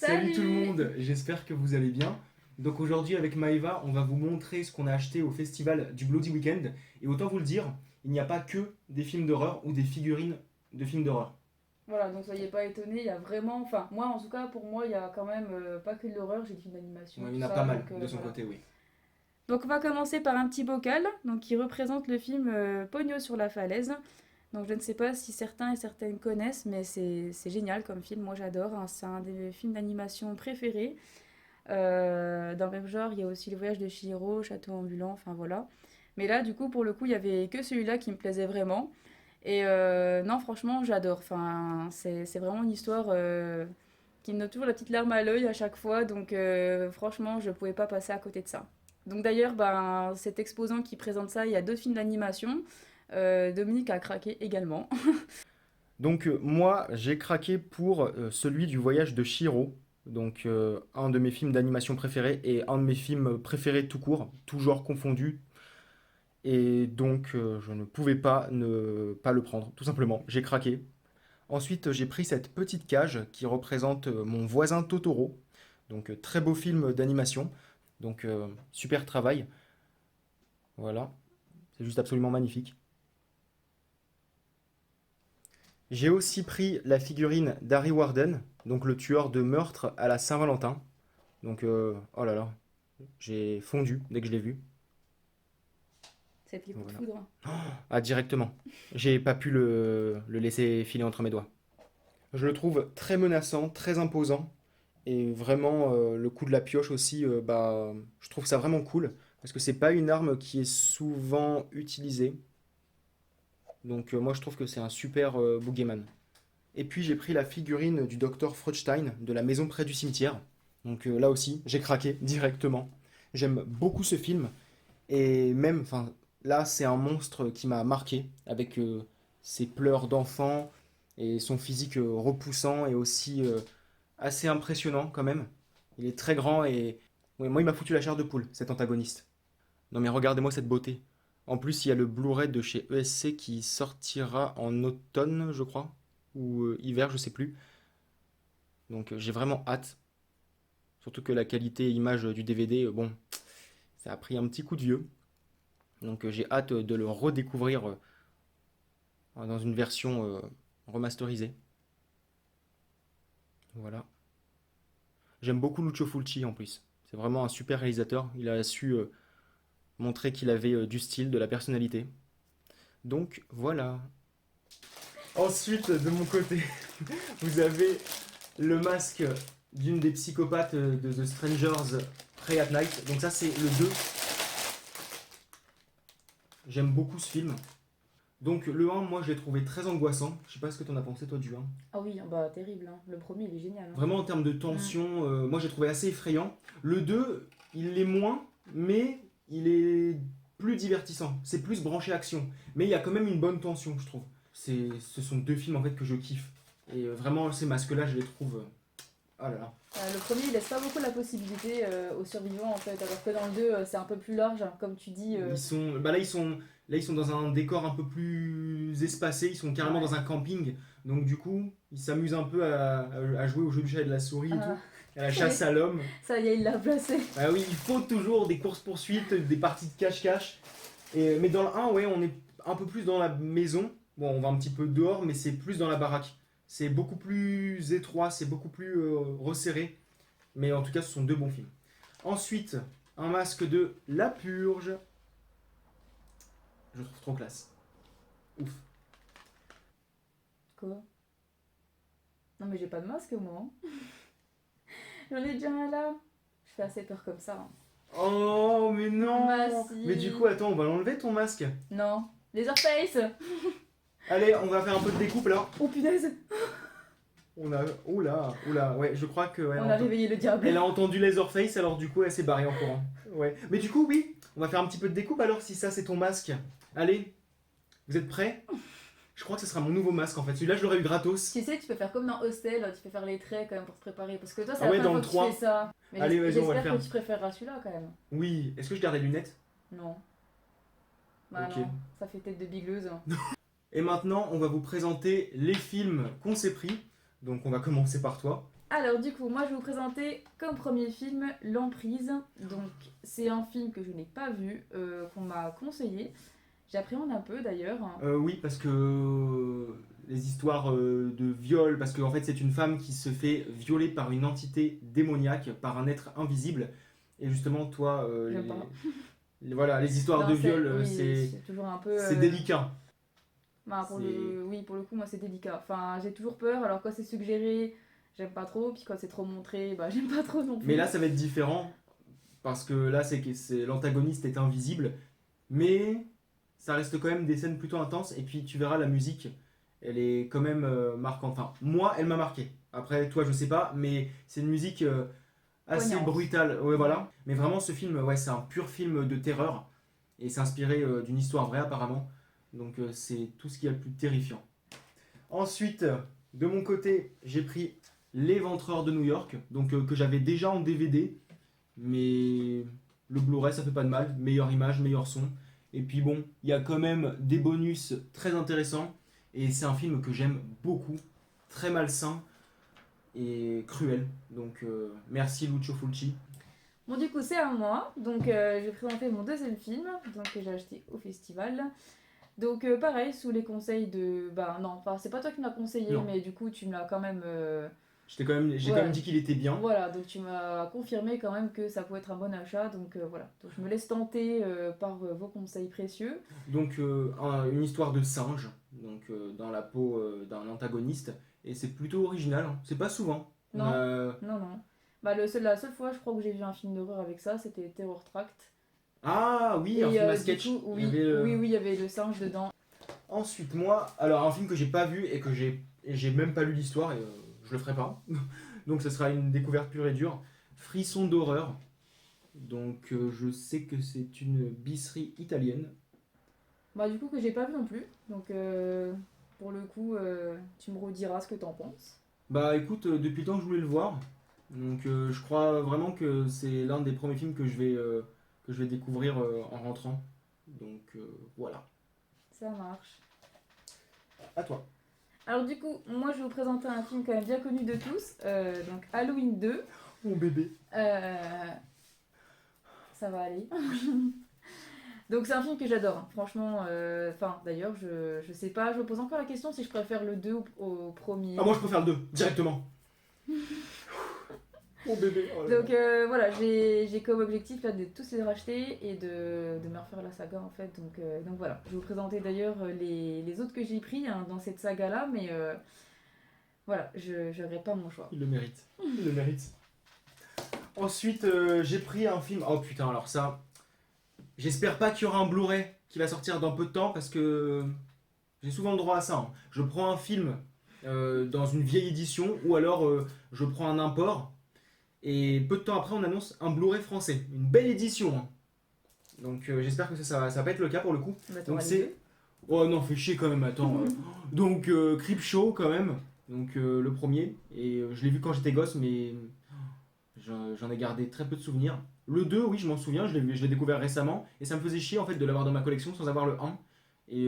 Salut tout le monde, j'espère que vous allez bien. Donc aujourd'hui avec Maëva, on va vous montrer ce qu'on a acheté au festival du Bloody Weekend. Et autant vous le dire, il n'y a pas que des films d'horreur ou des figurines de films d'horreur. Voilà, donc soyez pas étonnés, il y a vraiment, enfin moi en tout cas pour moi il y a quand même pas que de l'horreur, j'ai des films d'animation, Ouais, il tout y en a pas ça, mal donc de son voilà. côté, oui. Donc on va commencer par un petit bocal, donc qui représente le film Pogno sur la falaise. Donc je ne sais pas si certains et certaines connaissent, mais c'est génial comme film, moi j'adore, hein. C'est un des films d'animation préférés. Dans le même genre, il y a aussi Le Voyage de Chihiro, Château ambulant, enfin voilà. Mais là, du coup, pour le coup, il y avait que celui-là qui me plaisait vraiment. Et non, franchement, j'adore. Enfin, c'est vraiment une histoire qui me donne toujours la petite larme à l'œil à chaque fois. Donc, franchement, je pouvais pas passer à côté de ça. Donc, d'ailleurs, ben, cet exposant qui présente ça, il y a d'autres films d'animation. Dominique a craqué également. Donc moi j'ai craqué pour celui du voyage de Chihiro. Donc un de mes films d'animation préférés et un de mes films préférés tout court, tout genre confondu. Et donc je ne pouvais pas ne pas le prendre, tout simplement. J'ai craqué. Ensuite, j'ai pris cette petite cage qui représente mon voisin Totoro. Donc, très beau film d'animation. Donc, super travail. Voilà, c'est juste absolument magnifique. J'ai aussi pris la figurine d'Harry Warden, donc le tueur de meurtre à la Saint-Valentin. Donc, oh là là, j'ai fondu dès que je l'ai vu. C'était le coup de Voilà. foudre. Ah, directement. J'ai pas pu le laisser filer entre mes doigts. Je le trouve très menaçant, très imposant. Et vraiment, le coup de la pioche aussi, bah, je trouve ça vraiment cool. Parce que c'est pas une arme qui est souvent utilisée. Donc moi je trouve que c'est un super boogeyman. Et puis j'ai pris la figurine du docteur Freudstein de la maison près du cimetière. Donc là aussi, j'ai craqué directement. J'aime beaucoup ce film. Et même, enfin, là c'est un monstre qui m'a marqué. Avec ses pleurs d'enfant et son physique repoussant et aussi assez impressionnant quand même. Il est très grand et ouais, moi il m'a foutu la chair de poule, cet antagoniste. Non mais regardez-moi cette beauté. En plus, il y a le Blu-ray de chez ESC qui sortira en automne, je crois, ou hiver, je sais plus. Donc j'ai vraiment hâte. Surtout que la qualité image du DVD, bon, ça a pris un petit coup de vieux. Donc j'ai hâte de le redécouvrir dans une version remasterisée. Voilà. J'aime beaucoup Lucio Fulci en plus. C'est vraiment un super réalisateur. Il a su montrer qu'il avait du style, de la personnalité. Donc voilà. Ensuite, de mon côté, vous avez le masque d'une des psychopathes de The Strangers Prey at Night. Donc ça c'est le 2. J'aime beaucoup ce film. Donc le un, moi je l'ai trouvé très angoissant. Je sais pas ce que t'en as pensé toi du un. Ah oui, bah terrible, hein. Le premier il est génial, hein. Vraiment en termes de Mm. tension, moi j'ai trouvé assez effrayant. Le 2, il l'est moins, mais il est plus divertissant. C'est plus branché action. Mais il y a quand même une bonne tension, je trouve. Ce sont deux films en fait que je kiffe. Et vraiment ces masques-là, je les trouve... ah là là. Le premier, il laisse pas beaucoup la possibilité aux survivants en fait, alors que dans le 2, c'est un peu plus large, hein, comme tu dis. Là ils sont dans un décor un peu plus espacé. Ils sont carrément Ouais. dans un camping. Donc du coup, ils s'amusent un peu à jouer au jeu du chat et de la souris et Ah, tout. À la ça y est, chasse à l'homme. ça y est, il l'a placé. Ah oui, il faut toujours des courses-poursuites, des parties de cache-cache. Mais dans le un, ouais, on est un peu plus dans la maison. Bon, on va un petit peu dehors, mais c'est plus dans la baraque. C'est beaucoup plus étroit, c'est beaucoup plus resserré. Mais en tout cas, ce sont deux bons films. Ensuite, un masque de La Purge. Je trouve trop classe. Ouf. Quoi? Non, mais j'ai pas de masque moi, hein. J'en ai déjà un là. Je fais assez peur comme ça, hein. Oh, mais Bah non. Mais du coup, si. attends, on va l'enlever ton masque. Non. Laserface. Allez, on va faire un peu de découpe alors. Oh punaise. On a... Oula, oula, ouais, je crois que... ouais, On a réveillé le diable. elle a entendu Leatherface, alors du coup, elle s'est barrée en courant. Ouais. Mais du coup, oui, on va faire un petit peu de découpe alors, si ça c'est ton masque. Allez, vous êtes prêts? Je crois que ce sera mon nouveau masque en fait. Celui-là, je l'aurais eu gratos. Tu sais, tu peux faire comme dans Hostel, tu peux faire les traits quand même pour te préparer. Parce que toi, c'est Ah la ouais, première dans le fois que tu 3. fais ça. Mais Allez, vas-y, on va le j'espère faire. que tu préféreras celui-là quand même. Oui, est-ce que je garde les lunettes? Non. Bah Ok. non, ça fait tête de bigleuse. Et maintenant, on va vous présenter les films qu'on s'est pris. Donc, on va commencer par toi. Alors du coup, moi je vais vous présenter comme premier film L'Emprise. Donc c'est un film que je n'ai pas vu, qu'on m'a conseillé. J'appréhende un peu d'ailleurs. Oui, parce que les histoires de viol, parce qu'en fait c'est une femme qui se fait violer par une entité démoniaque, par un être invisible. Et justement, toi, J'aime pas. voilà, les histoires Non, de c'est viol, oui, c'est toujours un peu. c'est délicat. Bah, C'est... oui, pour le coup, moi c'est délicat. Enfin, j'ai toujours peur. Alors quand c'est suggéré, j'aime pas trop. Puis quand c'est trop montré, bah j'aime pas trop non Mais là, plus. ça va être différent, parce que là, l'antagoniste est invisible, mais ça reste quand même des scènes plutôt intenses. Et puis tu verras la musique, elle est quand même marquante. Enfin, moi, elle m'a marqué. Après, toi, je sais pas, mais c'est une musique assez Poignante. brutale. Ouais, Ouais. voilà. Mais vraiment, ce film, ouais, c'est un pur film de terreur. Et c'est inspiré d'une histoire vraie, apparemment. Donc, c'est tout ce qu'il y a de plus terrifiant. Ensuite, de mon côté, j'ai pris L'Éventreur de New York, donc que j'avais déjà en DVD, mais le Blu-ray ça fait pas de mal, meilleure image, meilleur son. Et puis bon, il y a quand même des bonus très intéressants, et c'est un film que j'aime beaucoup, très malsain et cruel. Donc merci Lucio Fulci. Bon, du coup, c'est à moi. Donc, je vais présenter mon deuxième film, donc, que j'ai acheté au festival. Donc, pareil, sous les conseils de. Bah, non, enfin, c'est pas toi qui m'as conseillé, Non, mais du coup, tu me l'as quand même. j'ai quand même Voilà. dit qu'il était bien. Voilà, donc tu m'as confirmé quand même que ça pouvait être un bon achat. Donc, voilà. Donc, je me laisse tenter par vos conseils précieux. Donc une histoire de singe, donc dans la peau d'un antagoniste, et c'est plutôt original, hein. C'est pas souvent. On Non, a... non, non. Bah, la seule fois, je crois que j'ai vu un film d'horreur avec ça, c'était Terror Tract. Ah oui, un Et film à du sketch. coup, Il y avait, oui, oui, oui, il y avait le singe dedans. ensuite, moi, alors un film que j'ai pas vu et que j'ai même pas lu l'histoire, et je le ferai pas. Donc ce sera une découverte pure et dure. Frisson d'horreur. Donc je sais que c'est une bisserie italienne. Bah, du coup, que j'ai pas vu non plus. Donc, pour le coup, tu me rediras ce que t'en penses. Bah écoute, depuis le temps que je voulais le voir, donc je crois vraiment que c'est l'un des premiers films que je vais découvrir en rentrant. Donc voilà. Ça marche. À toi. Alors, du coup, moi, je vais vous présenter un film quand même bien connu de tous. Donc, Halloween 2. Mon bébé. Euh, ça va aller. Donc, c'est un film que j'adore, hein. Franchement, enfin, d'ailleurs, je sais pas, je me pose encore la question si je préfère le 2 au Ah premier. moi je préfère le 2, directement. Mon bébé. Oh là là. Donc voilà, j'ai comme objectif là, de tous les racheter et de me refaire la saga en fait. Donc voilà, je vais vous présenter d'ailleurs les autres que j'ai pris hein, dans cette saga là, mais voilà, je regrette pas mon choix. Il le mérite. Il le mérite. Ensuite, j'ai pris un film. Oh putain, alors ça. J'espère pas qu'il y aura un Blu-ray qui va sortir dans peu de temps parce que j'ai souvent le droit à ça, hein. Je prends un film dans une vieille édition ou alors je prends un import et peu de temps après on annonce un Blu-ray français. Une belle édition, hein. Donc j'espère que ça va pas être le cas pour le coup. Bah Donc t'auras les c'est. deux. Oh non, fais chier quand même, attends. Donc Creepshow quand même. Donc le premier. Et je l'ai vu quand j'étais gosse, mais j'en ai gardé très peu de souvenirs. Le 2 oui, je m'en souviens, je l'ai découvert récemment. Et ça me faisait chier en fait de l'avoir dans ma collection sans avoir le un. Et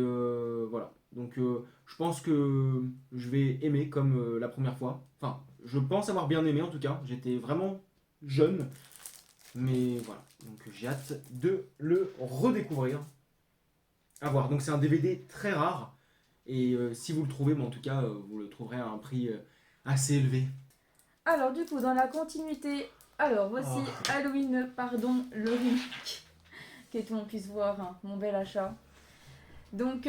voilà. Donc je pense que je vais aimer comme la première fois. Enfin, je pense avoir bien aimé en tout cas. J'étais vraiment jeune. Mais voilà. Donc j'ai hâte de le redécouvrir. À voir. Donc c'est un DVD très rare. Et si vous le trouvez, mais en tout cas, vous le trouverez à un prix assez élevé. Alors du coup, dans la continuité, alors voici Oh. Halloween, pardon, le remake, que tout le monde puisse voir, hein, mon bel achat. Donc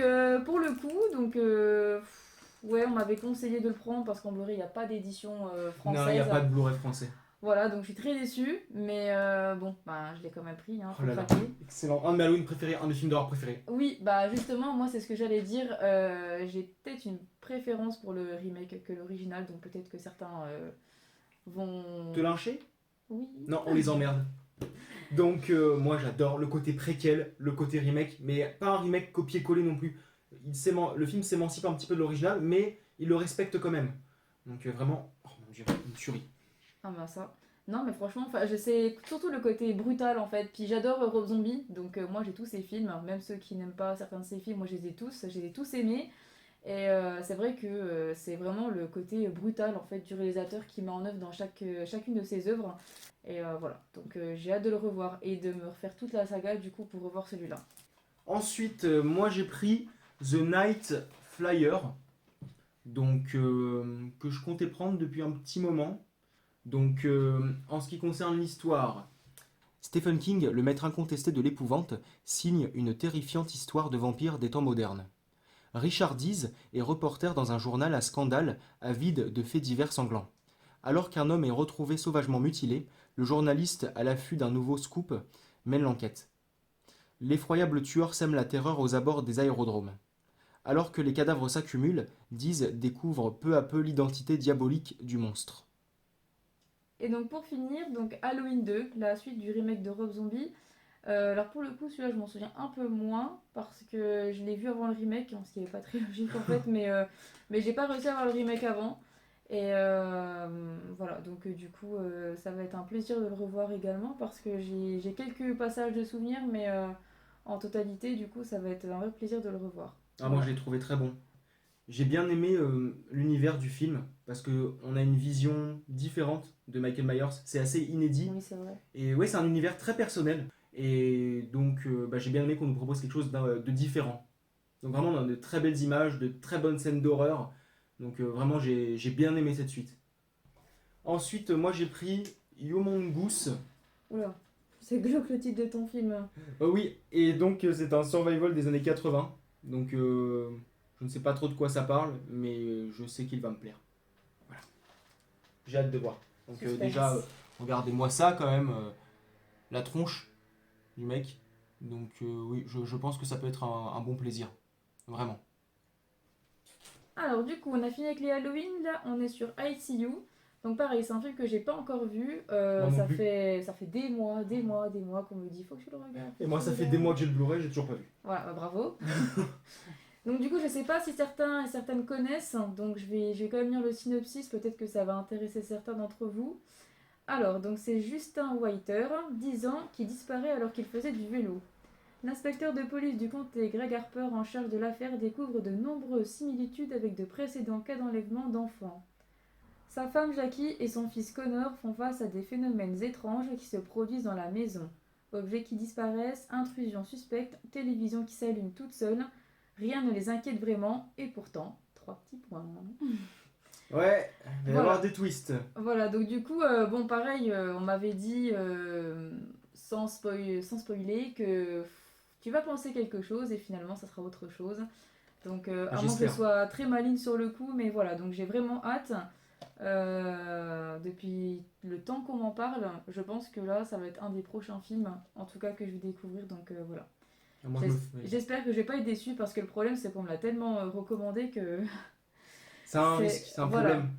pour le coup, donc ouais, on m'avait conseillé de le prendre parce qu'en Blu-ray il n'y a pas d'édition Non, il n'y a française. pas de Blu-ray français. Voilà, donc je suis très déçue, mais bon, bah, je l'ai quand même pris, hein, Oh faut là là. craquer. Excellent. Un de mes Halloween préférés, un de mes films d'horreur préférés. Oui, bah justement, moi c'est ce que j'allais dire, j'ai peut-être une préférence pour le remake que l'original, donc peut-être que certains vont... Te lyncher? Oui. Non, on les emmerde. Donc moi j'adore le côté préquel, le côté remake, mais pas un remake copier-coller non plus. Le film s'émancipe un petit peu de l'original, mais il le respecte quand même. Donc vraiment, oh mon dieu, une tuerie. Ah bah ça. Non mais franchement, enfin, je sais surtout le côté brutal en fait. Puis j'adore Rob Zombie, donc moi j'ai tous ses films, hein. Même ceux qui n'aiment pas certains de ses films, moi je les ai tous aimés. Et c'est vrai que c'est vraiment le côté brutal en fait du réalisateur qui met en œuvre dans chacune de ses œuvres. Et voilà, donc j'ai hâte de le revoir et de me refaire toute la saga du coup pour revoir celui-là. Ensuite, moi j'ai pris The Night Flyer, donc que je comptais prendre depuis un petit moment. Donc en ce qui concerne l'histoire, Stephen King, le maître incontesté de l'épouvante, signe une terrifiante histoire de vampire des temps modernes. Richard Dees est reporter dans un journal à scandale avide de faits divers sanglants. Alors qu'un homme est retrouvé sauvagement mutilé, le journaliste, à l'affût d'un nouveau scoop, mène l'enquête. L'effroyable tueur sème la terreur aux abords des aérodromes. Alors que les cadavres s'accumulent, Dees découvre peu à peu l'identité diabolique du monstre. Et donc pour finir, donc Halloween 2, la suite du remake de Rob Zombie. Alors pour le coup, celui-là, je m'en souviens un peu moins parce que je l'ai vu avant le remake, ce qui n'est pas très logique en fait, mais j'ai pas réussi à voir le remake avant. Et voilà, donc du coup, ça va être un plaisir de le revoir également parce que j'ai quelques passages de souvenirs, mais en totalité, du coup, ça va être un vrai plaisir de le revoir. Ah, moi je Voilà. l'ai trouvé très bon. J'ai bien aimé l'univers du film parce que on a une vision différente de Michael Myers. C'est assez inédit Oui, c'est vrai. et ouais, c'est un univers très personnel. Et donc bah, j'ai bien aimé qu'on nous propose quelque chose de différent. Donc vraiment, on a de très belles images, de très bonnes scènes d'horreur. Donc vraiment, j'ai bien aimé cette suite. Ensuite, moi j'ai pris Humongous. Oula, c'est glauque le titre de ton film. Oui, et donc c'est un survival des années 80. Donc je ne sais pas trop de quoi ça parle, mais je sais qu'il va me plaire. Voilà. J'ai hâte de voir. Donc déjà, Suspense. regardez-moi ça quand même, la tronche du mec. Donc oui, je pense que ça peut être un bon plaisir. Vraiment. Alors, du coup, on a fini avec les Halloween. Là, on est sur ICU. Donc, pareil, c'est un film que j'ai pas encore vu. Moi non plus. Ça fait des mois qu'on me dit faut que tu le regardes. Faut Et que moi, tu le ça fait des regardes. mois que j'ai le Blu-ray, j'ai toujours pas vu. Voilà, bah, bravo. Donc, du coup, je sais pas si certains et certaines connaissent. Donc, je vais quand même lire le synopsis. Peut-être que ça va intéresser certains d'entre vous. Alors, donc, c'est Justin Whiter, 10 ans, qui disparaît alors qu'il faisait du vélo. L'inspecteur de police du comté Greg Harper en charge de l'affaire découvre de nombreuses similitudes avec de précédents cas d'enlèvement d'enfants. Sa femme Jackie et son fils Connor font face à des phénomènes étranges qui se produisent dans la maison. Objets qui disparaissent, intrusions suspectes, télévision qui s'allume toute seule. Rien ne les inquiète vraiment, et pourtant, trois petits points. Ouais, il va y avoir Voilà, des twists. voilà, donc du coup, bon pareil, on m'avait dit, sans spoiler, que tu vas penser quelque chose et finalement ça sera autre chose. Donc à moins que je J'espère. sois très maligne sur le coup, mais voilà, donc j'ai vraiment hâte. Depuis le temps qu'on m'en parle, je pense que là, ça va être un des prochains films, en tout cas que je vais découvrir, donc voilà. Moi, je me fais. J'espère que je vais pas être déçue parce que le problème c'est qu'on me l'a tellement recommandé que C'est un risque, c'est... c'est un Voilà. problème.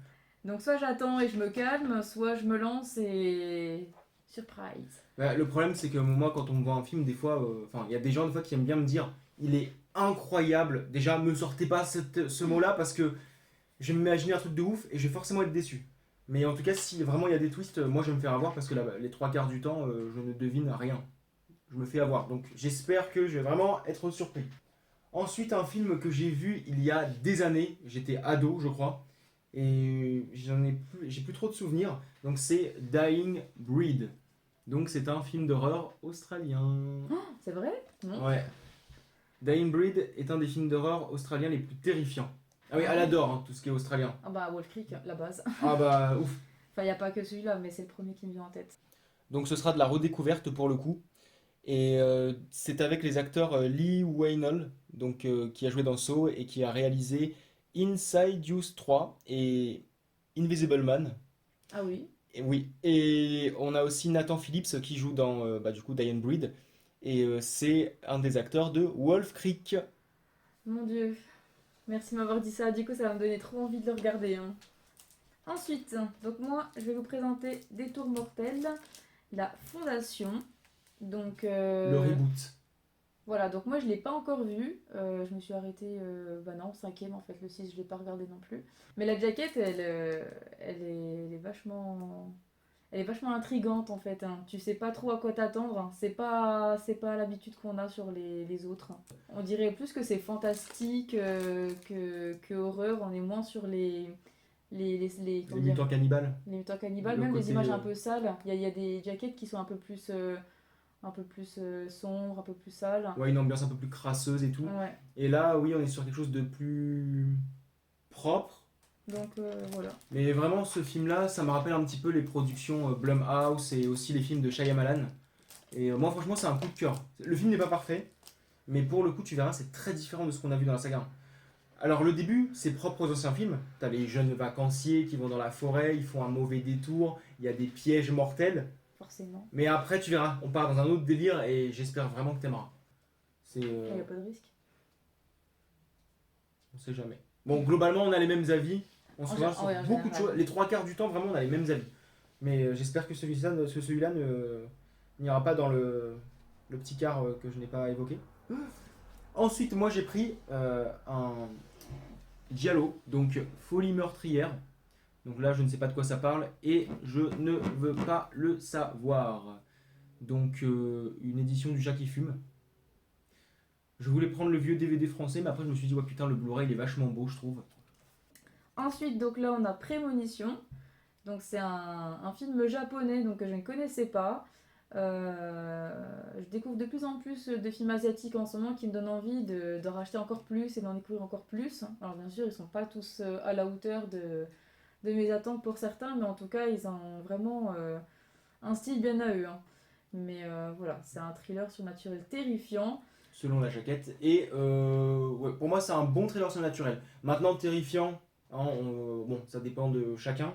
Donc soit j'attends et je me calme, soit je me lance et... Surprise. Bah, le problème, c'est que moi, quand on me voit un film, des fois, enfin, il y a des gens des fois qui aiment bien me dire, il est incroyable. Déjà, me sortez pas ce mot-là parce que je vais m'imaginer un truc de ouf et je vais forcément être déçu. Mais en tout cas, si vraiment il y a des twists, moi je vais me faire avoir parce que là, les trois quarts du temps, je ne devine rien. Je me fais avoir. Donc j'espère que je vais vraiment être surpris. Ensuite, un film que j'ai vu il y a des années, j'étais ado, je crois, et j'ai plus trop de souvenirs. Donc c'est Dying Breed. Donc c'est un film d'horreur australien. C'est vrai? Non? Ouais. Dying Breed est un des films d'horreur australiens les plus terrifiants. Ah oui, Ah elle ouais? adore hein, tout ce qui est australien. Ah bah Wolf Creek, la base. Ah bah ouf. Enfin, il n'y a pas que celui-là, mais c'est le premier qui me vient en tête. Donc ce sera de la redécouverte pour le coup. Et c'est avec les acteurs Lee Waynell, donc, qui a joué dans Saw et qui a réalisé Inside Use 3 et Invisible Man. Ah oui? Et oui, et on a aussi Nathan Phillips qui joue dans bah, du coup Diane Breed. Et c'est un des acteurs de Wolf Creek. Mon Dieu. Merci de m'avoir dit ça, du coup ça va me donner trop envie de le regarder, hein. Ensuite, donc moi, je vais vous présenter Détour mortel, la Fondation. Donc Le reboot. voilà, donc moi je l'ai pas encore vu. Je me suis arrêtée, bah non, au cinquième en fait, le 6 je l'ai pas regardé non plus. Mais la jaquette, elle est vachement... elle est vachement intrigante en fait, hein. Tu sais pas trop à quoi t'attendre, hein. C'est pas l'habitude qu'on a sur les autres. On dirait plus que c'est fantastique que horreur. On est moins sur Les comment dire, mutants cannibales. les mutants cannibales, Le même les côté. images un peu sales. Il y a des jackets qui sont un peu plus sombres, un peu plus sales. Ouais, une ambiance un peu plus crasseuse et tout. Ouais. Et là, oui, on est sur quelque chose de plus propre. Donc voilà. Mais vraiment, ce film-là, ça me rappelle un petit peu les productions Blumhouse et aussi les films de Shyamalan. Et moi, franchement, c'est un coup de cœur. Le film n'est pas parfait, mais pour le coup, tu verras, c'est très différent de ce qu'on a vu dans la saga. Alors, le début, c'est propre aux anciens films. T'as les jeunes vacanciers qui vont dans la forêt, ils font un mauvais détour, il y a des pièges mortels. Forcément. Mais après, tu verras, on part dans un autre délire et j'espère vraiment que t'aimeras. C'est. Il n'y a pas de risque. On sait jamais. Bon, globalement, on a les mêmes avis. On se rejoint sur ouais, en beaucoup de général. choses. Les trois quarts du temps, vraiment, on a les mêmes avis. Mais j'espère que celui-là n'ira pas dans le petit quart que je n'ai pas évoqué. Ensuite, moi, j'ai pris un Giallo, donc Folie meurtrière. Donc là, je ne sais pas de quoi ça parle et je ne veux pas le savoir. Donc, une édition du chat qui fume. Je voulais prendre le vieux DVD français, mais après, je me suis dit, ouais, putain, le Blu-ray, il est vachement beau, je trouve. Ensuite, donc là, on a Prémonition. Donc c'est un film japonais donc, que je ne connaissais pas. Je découvre de plus en plus de films asiatiques en ce moment qui me donnent envie de racheter encore plus et d'en découvrir encore plus. Alors bien sûr, ils sont pas tous à la hauteur de mes attentes pour certains, mais en tout cas, ils ont vraiment un style bien à eux, hein. Mais voilà, c'est un thriller surnaturel terrifiant. Selon la jaquette. Et ouais, pour moi, c'est un bon thriller surnaturel. Maintenant, terrifiant, hein, bon, ça dépend de chacun.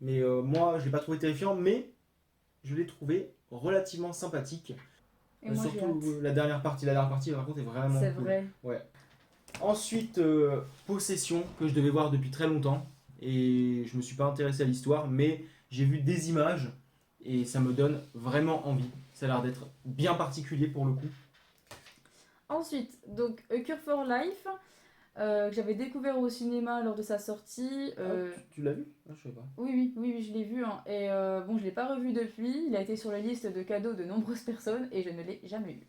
Mais moi, je l'ai pas trouvé terrifiant, mais je l'ai trouvé relativement sympathique. Et moi, j'ai Surtout hâte. la dernière partie. La dernière partie, par contre, est vraiment C'est cool. vrai. Ouais. Ensuite, Possession, que je devais voir depuis très longtemps. Et je me suis pas intéressé à l'histoire, mais j'ai vu des images et ça me donne vraiment envie. Ça a l'air d'être bien particulier pour le coup. Ensuite, donc A Cure for Life, que j'avais découvert au cinéma lors de sa sortie. Tu l'as vu? Ah, je sais pas. Oui, je l'ai vu, hein. Et bon, je l'ai pas revu depuis. Il a été sur la liste de cadeaux de nombreuses personnes et je ne l'ai jamais eu.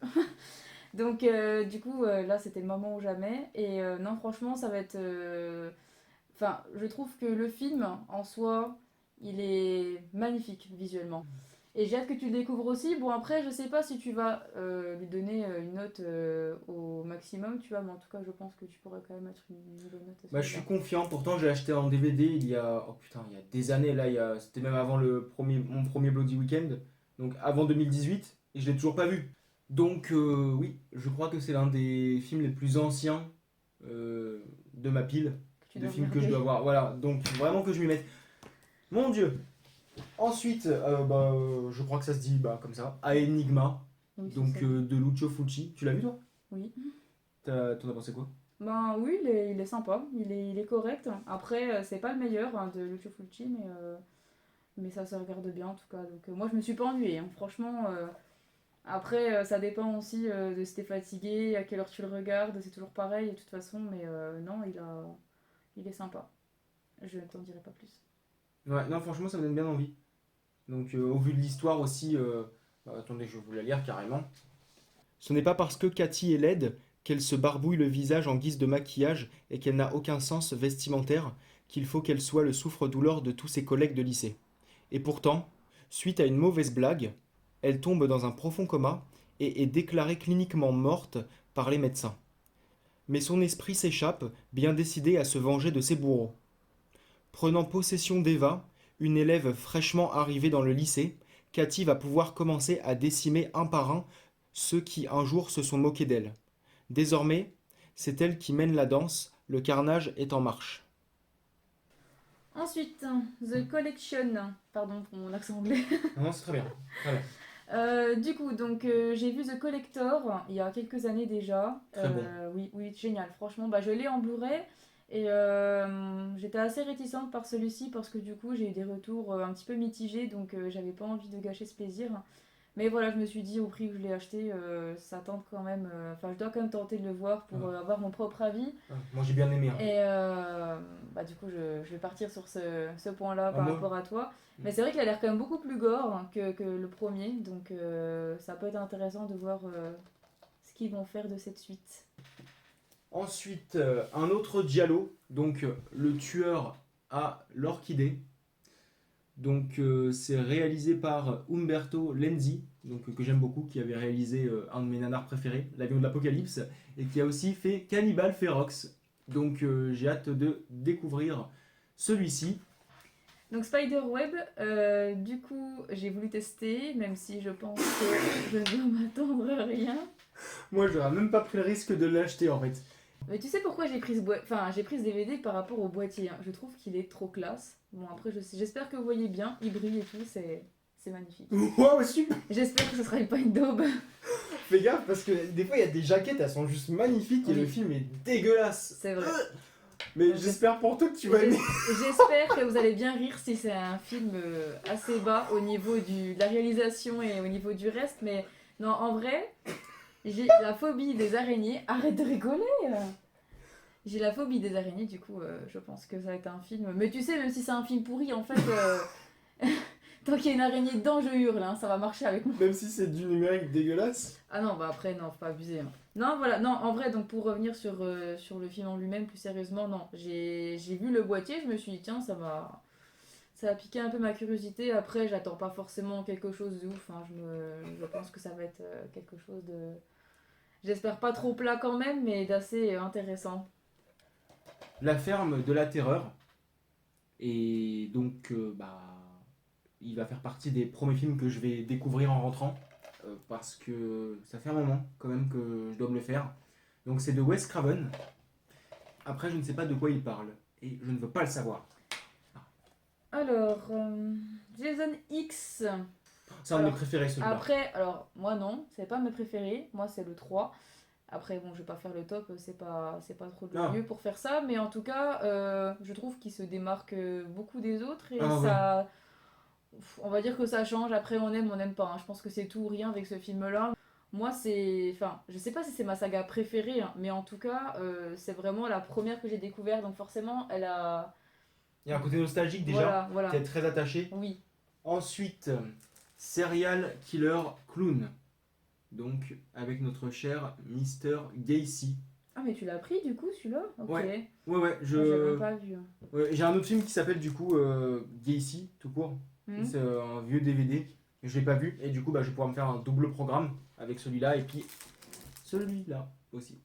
Donc, du coup, là, c'était le moment ou jamais. Et non, franchement, ça va être. Enfin, je trouve que le film en soi, il est magnifique visuellement. Et j'ai hâte que tu le découvres aussi. Bon, après, je sais pas si tu vas lui donner une note au maximum, tu vois, mais en tout cas, je pense que tu pourrais quand même mettre une bonne note à Bah, je suis celui-là. confiant. Pourtant, j'ai acheté en DVD il y a, oh putain, il y a des années. Là, c'était même avant mon premier Bloody Weekend, donc avant 2018, et je l'ai toujours pas vu. Donc oui, je crois que c'est l'un des films les plus anciens de ma pile Que tu de dois films que je regarder. dois voir. Voilà, donc vraiment que je m'y mette. Mon Dieu. Ensuite, je crois que ça se dit comme ça, A Enigma, Oui, c'est donc ça. de Lucio Fulci. Tu l'as vu toi? Oui. T'en as pensé quoi? Ben oui, il est sympa, il est correct. Après, c'est pas le meilleur hein, de Lucio Fulci, mais ça se regarde bien en tout cas. Donc moi, je me suis pas ennuyée, hein. Franchement, après, ça dépend aussi de si t'es fatigué, à quelle heure tu le regardes, c'est toujours pareil de toute façon, mais non, il est sympa. Je ne t'en dirai pas plus. Ouais, non, franchement, ça me donne bien envie. Donc, au vu de l'histoire aussi, attendez, je vais vous la lire carrément. Ce n'est pas parce que Cathy est laide qu'elle se barbouille le visage en guise de maquillage et qu'elle n'a aucun sens vestimentaire qu'il faut qu'elle soit le souffre-douleur de tous ses collègues de lycée. Et pourtant, suite à une mauvaise blague, elle tombe dans un profond coma et est déclarée cliniquement morte par les médecins. Mais son esprit s'échappe, bien décidé à se venger de ses bourreaux. Prenant possession d'Eva, une élève fraîchement arrivée dans le lycée, Cathy va pouvoir commencer à décimer un par un ceux qui un jour se sont moqués d'elle. Désormais, c'est elle qui mène la danse, le carnage est en marche. Ensuite, The Collection. Pardon pour mon accent anglais. Non, c'est très bien. Très bien. Du coup, donc j'ai vu The Collector il y a quelques années déjà. Très bon. Oui, génial. Franchement, je l'ai en Blu-ray et j'étais assez réticente par celui-ci parce que du coup j'ai eu des retours un petit peu mitigés, donc j'avais pas envie de gâcher ce plaisir. Mais voilà, je me suis dit au prix que je l'ai acheté, ça tente quand même. Enfin, je dois quand même tenter de le voir pour Ah, avoir mon propre avis. ah, moi j'ai bien aimé, hein. Et bah, du coup, je vais partir sur ce point-là Ah, par moi. rapport à toi. Mais c'est vrai qu'il a l'air quand même beaucoup plus gore que le premier. Donc ça peut être intéressant de voir ce qu'ils vont faire de cette suite. Ensuite, un autre Giallo, donc le tueur à l'orchidée. Donc c'est réalisé par Umberto Lenzi, donc que j'aime beaucoup, qui avait réalisé un de mes nanars préférés, L'Avion de l'Apocalypse, et qui a aussi fait Cannibal Ferox. Donc j'ai hâte de découvrir celui-ci. Donc Spiderweb, du coup, j'ai voulu tester, même si je pense que je dois m'attendre à rien. Moi, j'aurais même pas pris le risque de l'acheter en fait. Mais tu sais pourquoi j'ai pris ce DVD par rapport au boîtier, hein. Je trouve qu'il est trop classe. Bon, après, j'espère que vous voyez bien, il brille et tout, c'est magnifique. Waouh, super! J'espère que ce sera pas une daube. Fais gaffe parce que des fois il y a des jaquettes, elles sont juste magnifiques et Oui. le film est dégueulasse. C'est vrai. Mais Donc, j'espère pour toi que tu vas aimer. J'espère que vous allez bien rire si c'est un film assez bas au niveau de la réalisation et au niveau du reste. Mais non, en vrai, j'ai la phobie des araignées. Arrête de rigoler! J'ai la phobie des araignées, du coup, je pense que ça va être un film. Mais tu sais, même si c'est un film pourri, en fait, tant qu'il y a une araignée dedans, je hurle, hein, ça va marcher avec moi. Même si c'est du numérique dégueulasse. Ah non, bah après, non, faut pas abuser, hein. Non, voilà, non, en vrai, donc pour revenir sur le film en lui-même, plus sérieusement, non. J'ai vu le boîtier, je me suis dit, tiens, ça a piqué un peu ma curiosité. Après, j'attends pas forcément quelque chose de ouf, hein. Je pense que ça va être quelque chose de. J'espère pas trop plat quand même, mais d'assez intéressant. La ferme de la terreur. Et donc, bah, il va faire partie des premiers films que je vais découvrir en rentrant. Parce que ça fait un moment quand même que je dois me le faire. Donc c'est de Wes Craven. Après, je ne sais pas de quoi il parle. Et je ne veux pas le savoir. Alors, Jason X. C'est un de mes Alors, préférés celui-là. Après, alors, moi non, c'est pas mes préférés, moi c'est le 3. Après, bon, je vais pas faire le top, c'est pas trop le Ah. lieu pour faire ça, mais en tout cas, je trouve qu'il se démarque beaucoup des autres et Ah ouais. ça. On va dire que ça change, après on n'aime pas, hein. Je pense que c'est tout ou rien avec ce film-là. Moi, c'est. Enfin, je sais pas si c'est ma saga préférée, hein, mais en tout cas, c'est vraiment la première que j'ai découverte, donc forcément, elle a. Il y a un côté nostalgique déjà. Voilà, voilà. T'es très attaché. Oui. Ensuite, Serial Killer Clown. Donc, avec notre cher Mr. Gacy. Ah, mais tu l'as pris du coup celui-là? Ok. Ouais. Ouais, Moi, j'avais pas vu, hein. Ouais, j'ai un autre film qui s'appelle du coup Gacy, tout court. Mhm. C'est un vieux DVD. Je l'ai pas vu. Et du coup, bah, je vais pouvoir me faire un double programme avec celui-là et puis celui-là aussi.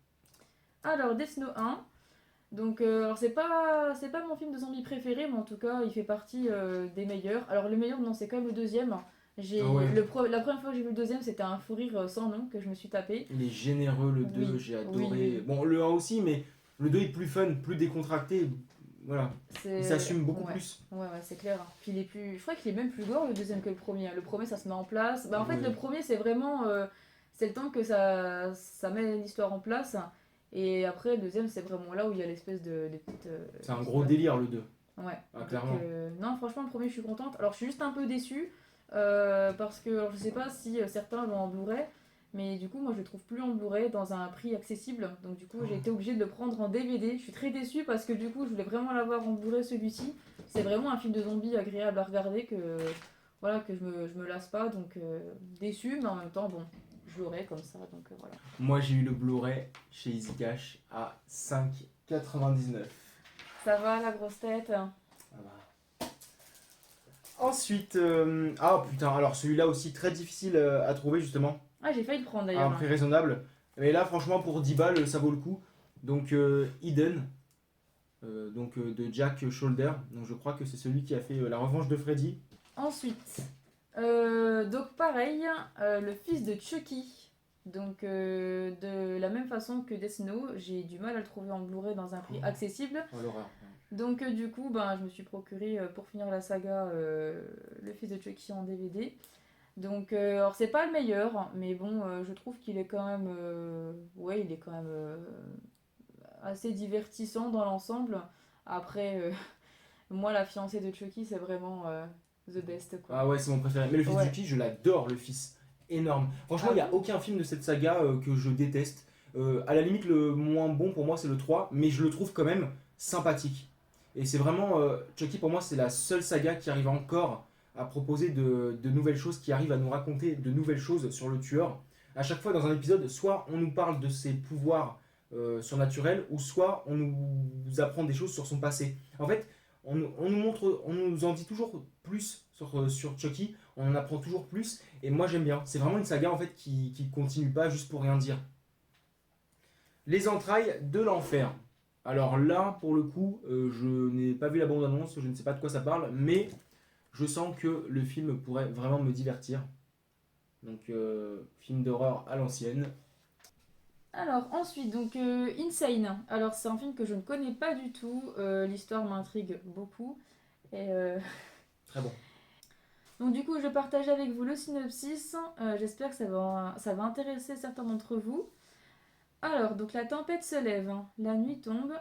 Alors, Death Note 1. Donc, alors c'est pas mon film de zombie préféré, mais en tout cas, il fait partie des meilleurs. Alors, le meilleur, non, c'est quand même le deuxième. Ah ouais. La première fois que j'ai vu le deuxième, c'était un fou rire sans nom que je me suis tapé. Il est généreux le 2, Oui, j'ai adoré. oui. Bon, le 1 aussi, mais le 2 est plus fun, plus décontracté. Voilà. Il s'assume beaucoup Ouais. plus. Ouais, c'est clair. Puis il est plus. Je crois qu'il est même plus gore le deuxième que le premier. Le premier, ça se met en place. Bah, en fait, Oui. le premier, c'est vraiment. C'est le temps que ça met l'histoire en place. Et après, le deuxième, c'est vraiment là où il y a l'espèce de petites. C'est un gros délire le 2. Ouais. Ah, Donc, clairement. non, franchement, le premier, je suis contente. Alors, je suis juste un peu déçue. Parce que alors, je sais pas si certains l'ont en Blu-ray. Mais du coup, moi, je le trouve plus en Blu-ray dans un prix accessible. Donc, du coup, j'ai été obligée de le prendre en DVD. Je suis très déçue parce que du coup, je voulais vraiment l'avoir en Blu-ray celui-ci. C'est vraiment un film de zombie agréable à regarder voilà, que je me lasse pas. Donc, déçue, mais en même temps, bon, je l'aurai comme ça. Donc, voilà. Moi, j'ai eu le Blu-ray chez Easy Cash à 5,99. Ça va, la grosse tête? Ah bah. Ensuite, ah putain, alors celui-là aussi très difficile à trouver justement, Ah, j'ai failli le prendre à un d'ailleurs. prix raisonnable. Mais là, franchement, pour 10 balles, ça vaut le coup. Donc, Eden, de Jack Shoulder. Donc, je crois que c'est celui qui a fait La Revanche de Freddy. Ensuite, donc pareil, le fils de Chucky. Donc de la même façon que Death Note, j'ai du mal à le trouver en Blu-ray dans un prix accessible. Oh l'horreur. Donc du coup, ben, je me suis procuré pour finir la saga le fils de Chucky en DVD. Donc alors c'est pas le meilleur, mais bon, je trouve qu'il est quand même, ouais, il est quand même assez divertissant dans l'ensemble. Après, moi la fiancée de Chucky, c'est vraiment the best quoi. Ah ouais, c'est mon préféré. Mais le fils Ouais. du Chucky, je l'adore, le fils. énorme. Franchement, Ah il n'y a bon? aucun film de cette saga que je déteste. À la limite, le moins bon pour moi, c'est le 3, mais je le trouve quand même sympathique. Et c'est vraiment. Chucky, pour moi, c'est la seule saga qui arrive encore à proposer de nouvelles choses, qui arrive à nous raconter de nouvelles choses sur le tueur. À chaque fois, dans un épisode, soit on nous parle de ses pouvoirs surnaturels, ou soit on nous apprend des choses sur son passé. En fait, on nous montre, on nous en dit toujours plus sur Chucky, on en apprend toujours plus, et moi j'aime bien. C'est vraiment une saga en fait qui continue pas juste pour rien dire. Les entrailles de l'enfer. Alors là, pour le coup, je n'ai pas vu la bande-annonce, je ne sais pas de quoi ça parle, mais je sens que le film pourrait vraiment me divertir. Donc, film d'horreur à l'ancienne. Alors ensuite, donc Insane. Alors c'est un film que je ne connais pas du tout. L'histoire m'intrigue beaucoup. Et Très bon. donc du coup, je partage avec vous le synopsis. J'espère que ça va intéresser certains d'entre vous. Alors, donc la tempête se lève, hein. La nuit tombe.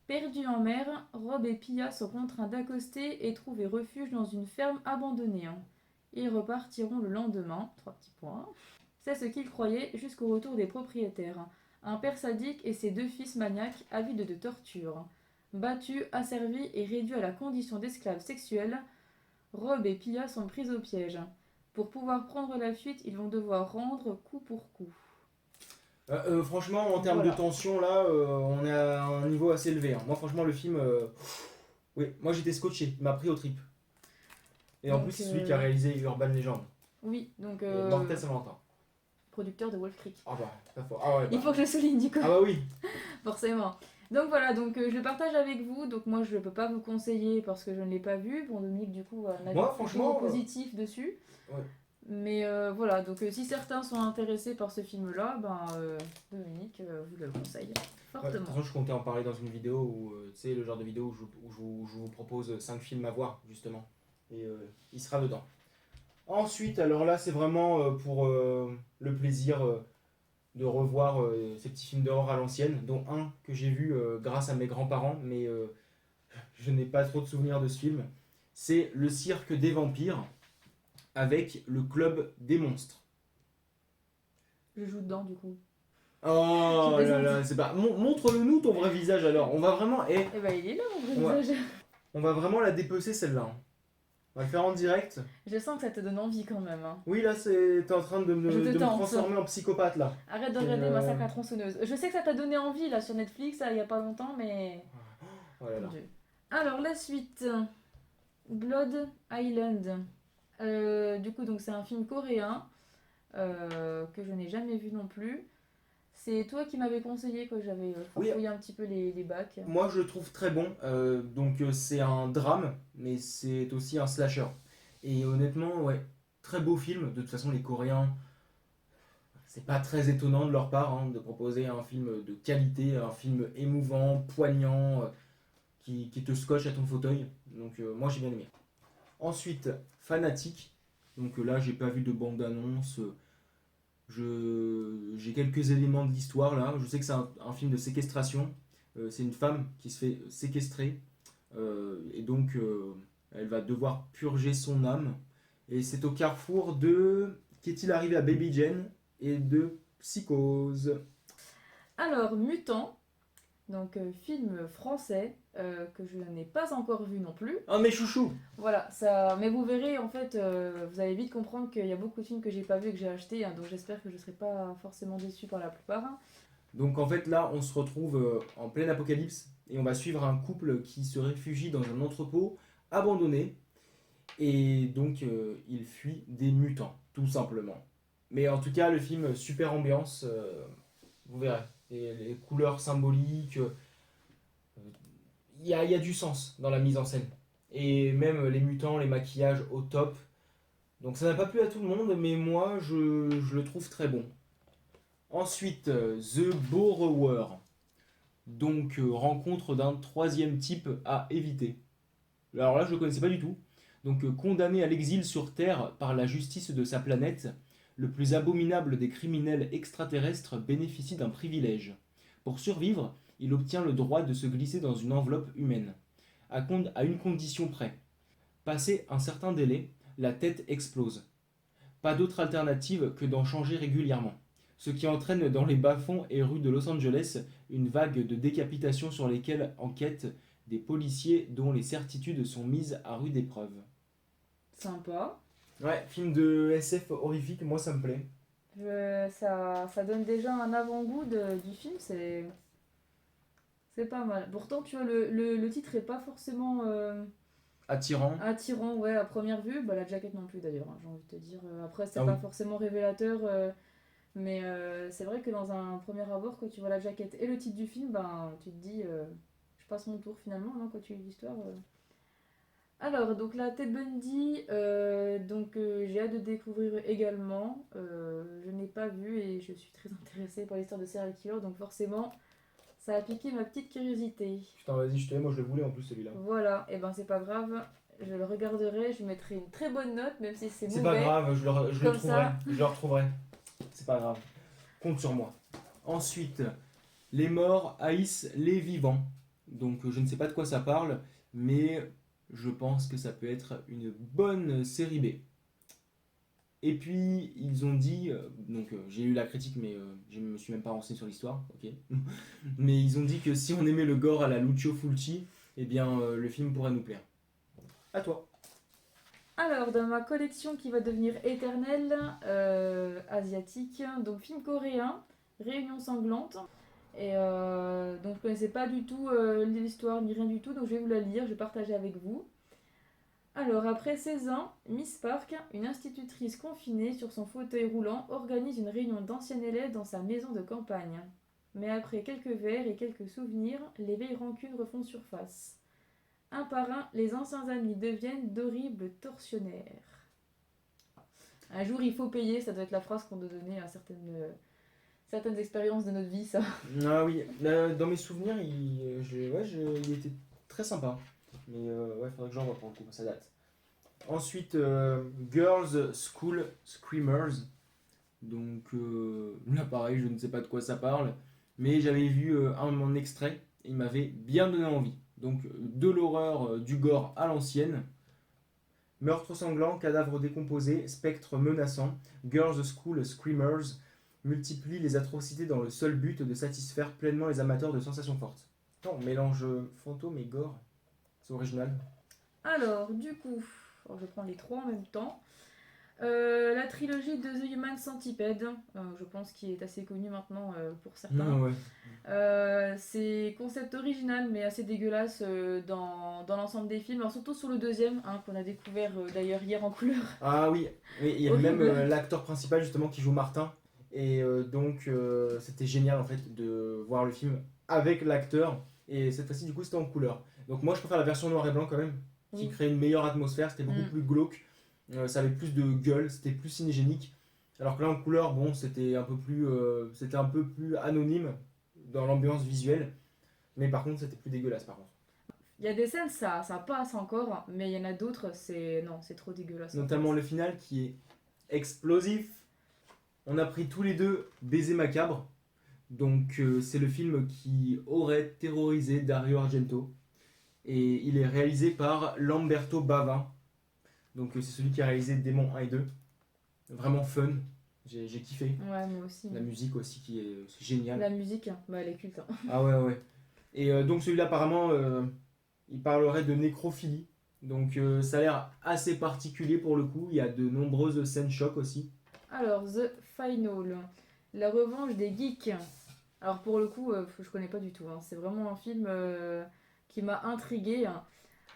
Perdus en mer, Rob et Pia sont contraints d'accoster et trouver refuge dans une ferme abandonnée, hein. Ils repartiront le lendemain. Trois petits points. C'est ce qu'ils croyaient jusqu'au retour des propriétaires. Un père sadique et ses deux fils maniaques avides de torture. Battus, asservis et réduits à la condition d'esclaves sexuels, Rob et Pia sont pris au piège. Pour pouvoir prendre la fuite, ils vont devoir rendre coup pour coup. Franchement, en termes de Voilà. tension, là, on est à un niveau assez élevé, hein. Moi, franchement, le film, oui, moi j'étais scotché, il m'a pris aux tripes. Et en plus, Donc, c'est celui qui a réalisé Urban Legend. oui, donc Et Mortel Saint-Valentin. producteur de Wolf Creek. Ah bah, pas fort. Ah ouais, Il bah. faut que je le souligne du coup, Ah bah oui. forcément. Donc voilà, donc je le partage avec vous. Donc moi je ne peux pas vous conseiller parce que je ne l'ai pas vu. Bon, Dominique du coup a un avis Moi, plutôt franchement, positif dessus. ouais. Mais voilà, donc si certains sont intéressés par ce film-là, ben Dominique vous le conseille Ouais, de toute fortement. façon, je comptais en parler dans une vidéo où, tu sais, le genre de vidéo où je vous propose 5 films à voir, justement. Et il sera dedans. Ensuite, alors là, c'est vraiment pour le plaisir de revoir ces petits films d'horreur à l'ancienne, dont un que j'ai vu grâce à mes grands-parents, mais je n'ai pas trop de souvenirs de ce film. C'est Le Cirque des Vampires avec le Club des Monstres. Je joue dedans du coup. Je Oh là plaisante. là, c'est pas. Montre-le nous ton vrai visage alors. On va vraiment. Eh ben il est là mon On vrai va, visage. on va vraiment la dépecer celle-là, hein. On va le faire en direct. Je sens que ça te donne envie quand même, hein. Oui, là, t'es en train Je te de me tente. transformer en psychopathe là. Arrête de Et, regarder Massacre à la tronçonneuse. Je sais que ça t'a donné envie là sur Netflix, il y a pas longtemps, mais Oh là mon là. Dieu. Alors la suite, Blood Island. Du coup donc c'est un film coréen que je n'ai jamais vu non plus. C'est toi qui m'avais conseillé quand j'avais Oui, farfouillé un petit peu les bacs. moi je le trouve très bon. Donc c'est un drame, mais c'est aussi un slasher. Et honnêtement, ouais, très beau film. De toute façon, les Coréens, c'est pas très étonnant de leur part hein, de proposer un film de qualité, un film émouvant, poignant, qui te scotche à ton fauteuil. Donc moi j'ai bien aimé. Ensuite, Fanatique. Donc là, j'ai pas vu de bande-annonce. J'ai quelques éléments de l'histoire là. Je sais que c'est un film de séquestration. C'est une femme qui se fait séquestrer. Et donc, elle va devoir purger son âme. Et c'est au carrefour de Qu'est-il arrivé à Baby Jane et de Psychose. Alors Mutant, donc film français que je n'ai pas encore vu non plus. Ah, mes chouchous. Voilà, ça. Mais vous verrez, en fait, vous allez vite comprendre qu'il y a beaucoup de films que j'ai pas vus et que j'ai achetés, hein, donc j'espère que je serai pas forcément déçue par la plupart, hein. Donc en fait là, on se retrouve en plein apocalypse et on va suivre un couple qui se réfugie dans un entrepôt abandonné et donc il fuit des mutants, tout simplement. Mais en tout cas, le film, super ambiance, vous verrez. Et les couleurs symboliques, il y a du sens dans la mise en scène. Et même les mutants, les maquillages au top. Donc ça n'a pas plu à tout le monde, mais moi je le trouve très bon. Ensuite, The Borrower. Donc, rencontre d'un troisième type à éviter. Alors là, je ne le connaissais pas du tout. Donc, condamné à l'exil sur Terre par la justice de sa planète, le plus abominable des criminels extraterrestres bénéficie d'un privilège. Pour survivre, il obtient le droit de se glisser dans une enveloppe humaine, à une condition près. Passé un certain délai, la tête explose. Pas d'autre alternative que d'en changer régulièrement. Ce qui entraîne dans les bas-fonds et rues de Los Angeles une vague de décapitations sur lesquelles enquêtent des policiers dont les certitudes sont mises à rude épreuve. Sympa. Ouais, film de SF horrifique, moi ça me plaît. Ça donne déjà un avant-goût du film, c'est pas mal. Pourtant, tu vois, le titre est pas forcément Attirant. attirant, ouais, à première vue. Bah, la jaquette non plus d'ailleurs, hein, j'ai envie de te dire. Après, c'est Ah oui. pas forcément révélateur, mais c'est vrai que dans un premier abord, quand tu vois la jaquette et le titre du film, ben, tu te dis, je passe mon tour finalement, non, quand tu lis l'histoire. Alors, donc la Ted Bundy, j'ai hâte de découvrir également. Je n'ai pas vu et je suis très intéressée par l'histoire de serial killer, donc forcément, ça a piqué ma petite curiosité. Putain, vas-y, je te moi je le voulais en plus celui-là. Voilà, et ben c'est pas grave, je le regarderai, je lui mettrai une très bonne note, même si c'est C'est pas mauvais. grave, je le Comme trouverai. ça. Je le retrouverai. C'est pas grave. Compte sur moi. Ensuite, les morts haïssent les vivants. Donc je ne sais pas de quoi ça parle, mais je pense que ça peut être une bonne série B. Et puis ils ont dit, j'ai lu la critique, mais je me suis même pas renseigné sur l'histoire, ok. Mais ils ont dit que si on aimait le gore à la Lucio Fulci, eh bien le film pourrait nous plaire. À toi. Alors, dans ma collection qui va devenir éternelle, asiatique, donc film coréen, Réunion sanglante. Et donc je connaissais pas du tout l'histoire ni rien du tout, donc je vais vous la lire, je vais partager avec vous. Alors, après 16 ans, Miss Park, une institutrice confinée sur son fauteuil roulant, organise une réunion d'anciens élèves dans sa maison de campagne. Mais après quelques verres et quelques souvenirs, les vieilles rancunes refont surface. Un par un, les anciens amis deviennent d'horribles tortionnaires. Un jour, il faut payer, ça doit être la phrase qu'on doit donner à certaines expériences de notre vie, ça. Ah oui, dans mes souvenirs, il était très sympa. Mais ouais, faudrait que j'en vois pour le coup, ça date. Ensuite, Girls School Screamers. Donc là, pareil, je ne sais pas de quoi ça parle. Mais j'avais vu un extrait et il m'avait bien donné envie. Donc de l'horreur, du gore à l'ancienne. Meurtre sanglant, cadavre décomposé, spectre menaçant. Girls School Screamers multiplie les atrocités dans le seul but de satisfaire pleinement les amateurs de sensations fortes. Non, mélange fantôme et gore. C'est original. Alors, du coup, je prends les trois en même temps. La trilogie de The Human Centipede, je pense qu'il est assez connu maintenant pour certains. Ouais. C'est concept original mais assez dégueulasse dans l'ensemble des films, alors surtout sur le deuxième, hein, qu'on a découvert d'ailleurs hier en couleur. Ah oui, il y a même Horrible. l'acteur principal justement qui joue Martin. Et c'était génial en fait de voir le film avec l'acteur. Et cette fois-ci du coup c'était en couleur. Donc moi je préfère la version noir et blanc quand même, qui Oui. crée une meilleure atmosphère, c'était beaucoup Mm. plus glauque. Ça avait plus de gueule, c'était plus cinégénique. Alors que là en couleur, bon, c'était un peu plus anonyme dans l'ambiance visuelle. Mais par contre c'était plus dégueulasse par contre. Il y a des scènes, ça passe encore, mais il y en a d'autres, non, c'est trop dégueulasse. En Notamment fait. le final qui est explosif. On a pris tous les deux Baiser macabre. Donc c'est le film qui aurait terrorisé Dario Argento. Et il est réalisé par Lamberto Bava. Donc c'est celui qui a réalisé Démon 1 et 2. Vraiment fun. J'ai kiffé. Ouais, moi aussi. La musique aussi qui est c'est génial. La musique, hein, bah, elle est culte. Hein. Ah ouais. Et donc celui-là apparemment il parlerait de nécrophilie. Donc ça a l'air assez particulier pour le coup. Il y a de nombreuses scènes choc aussi. Alors, The Final, la revanche des geeks. Alors pour le coup, je connais pas du tout. Hein. C'est vraiment un film qui m'a intrigué, hein,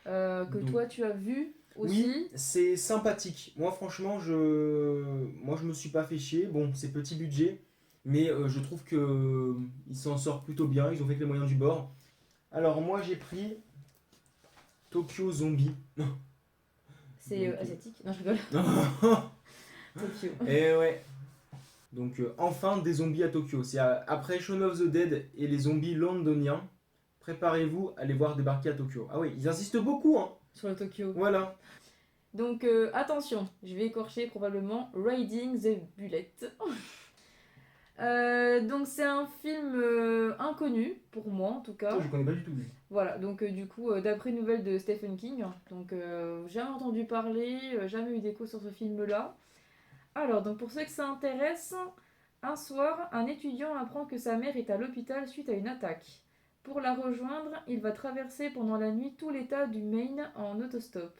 que Donc, toi tu as vu aussi. oui, c'est sympathique. Moi, franchement, je me suis pas fait chier. Bon, c'est petit budget, mais je trouve que il s'en sort plutôt bien. Ils ont fait que les moyens du bord. Alors, moi, j'ai pris Tokyo Zombie. C'est Donc, asiatique. Non, je rigole. Tokyo. Et ouais. Donc, enfin des zombies à Tokyo. Après Shaun of the Dead et les zombies londoniens. Préparez-vous à les voir débarquer à Tokyo. Ah oui, ils insistent beaucoup, hein. Sur le Tokyo. Voilà. Donc attention, je vais écorcher probablement Riding the Bullet. Donc c'est un film inconnu pour moi en tout cas. Je connais pas du tout. Lui. Voilà, donc du coup d'après nouvelles de Stephen King, donc jamais entendu parler, jamais eu d'écho sur ce film-là. Alors, donc pour ceux que ça intéresse, un soir, un étudiant apprend que sa mère est à l'hôpital suite à une attaque. Pour la rejoindre, il va traverser pendant la nuit tout l'état du Maine en autostop.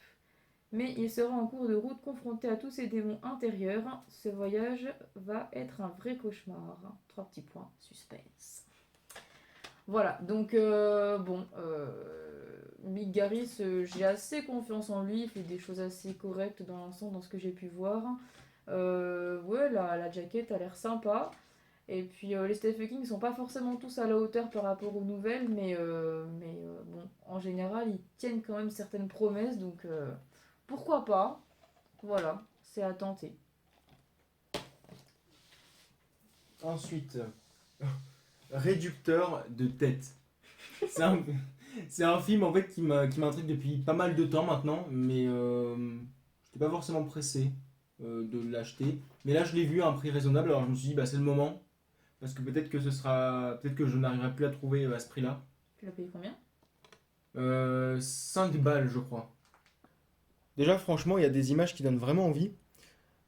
Mais il sera en cours de route confronté à tous ses démons intérieurs. Ce voyage va être un vrai cauchemar. Trois petits points, suspense. Voilà, donc Mick Garris, j'ai assez confiance en lui, il fait des choses assez correctes dans l'ensemble, dans ce que j'ai pu voir. Ouais, la jaquette a l'air sympa. Et puis les Stephen King sont pas forcément tous à la hauteur par rapport aux nouvelles, mais bon, en général, ils tiennent quand même certaines promesses, donc pourquoi pas. Voilà, c'est à tenter. Ensuite, Réducteur de tête. C'est un, c'est un film en fait qui m'intrigue depuis pas mal de temps maintenant, mais j'étais pas forcément pressé de l'acheter. Mais là je l'ai vu à un prix raisonnable, alors je me suis dit bah c'est le moment, parce que peut-être que je n'arriverai plus à trouver à ce prix-là. Tu l'as payé combien? 5 balles je crois. Déjà franchement il y a des images qui donnent vraiment envie.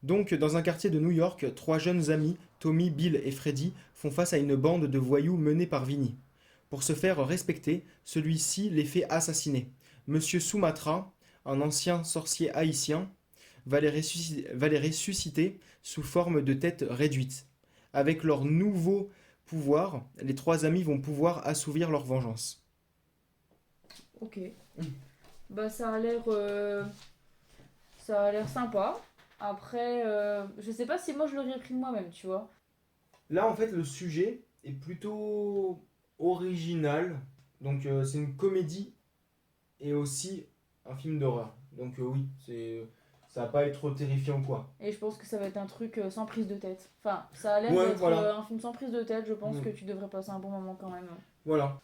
Donc, dans un quartier de New York, trois jeunes amis, Tommy, Bill et Freddy, font face à une bande de voyous menée par Vinny. Pour se faire respecter, celui-ci les fait assassiner. Monsieur Sumatra, un ancien sorcier haïtien, va les ressusciter sous forme de têtes réduites. Avec leur nouveau pouvoir, les trois amis vont pouvoir assouvir leur vengeance. Ok. Bah ça a l'air sympa. Après, je sais pas si moi je l'aurais pris moi-même, tu vois. Là, en fait, le sujet est plutôt original. Donc, c'est une comédie et aussi un film d'horreur. Donc oui, ça va pas être terrifiant quoi. Et je pense que ça va être un truc sans prise de tête. Enfin, ça a l'air Ouais, d'être voilà. un film sans prise de tête. Je pense Mm. que tu devrais passer un bon moment quand même. Voilà.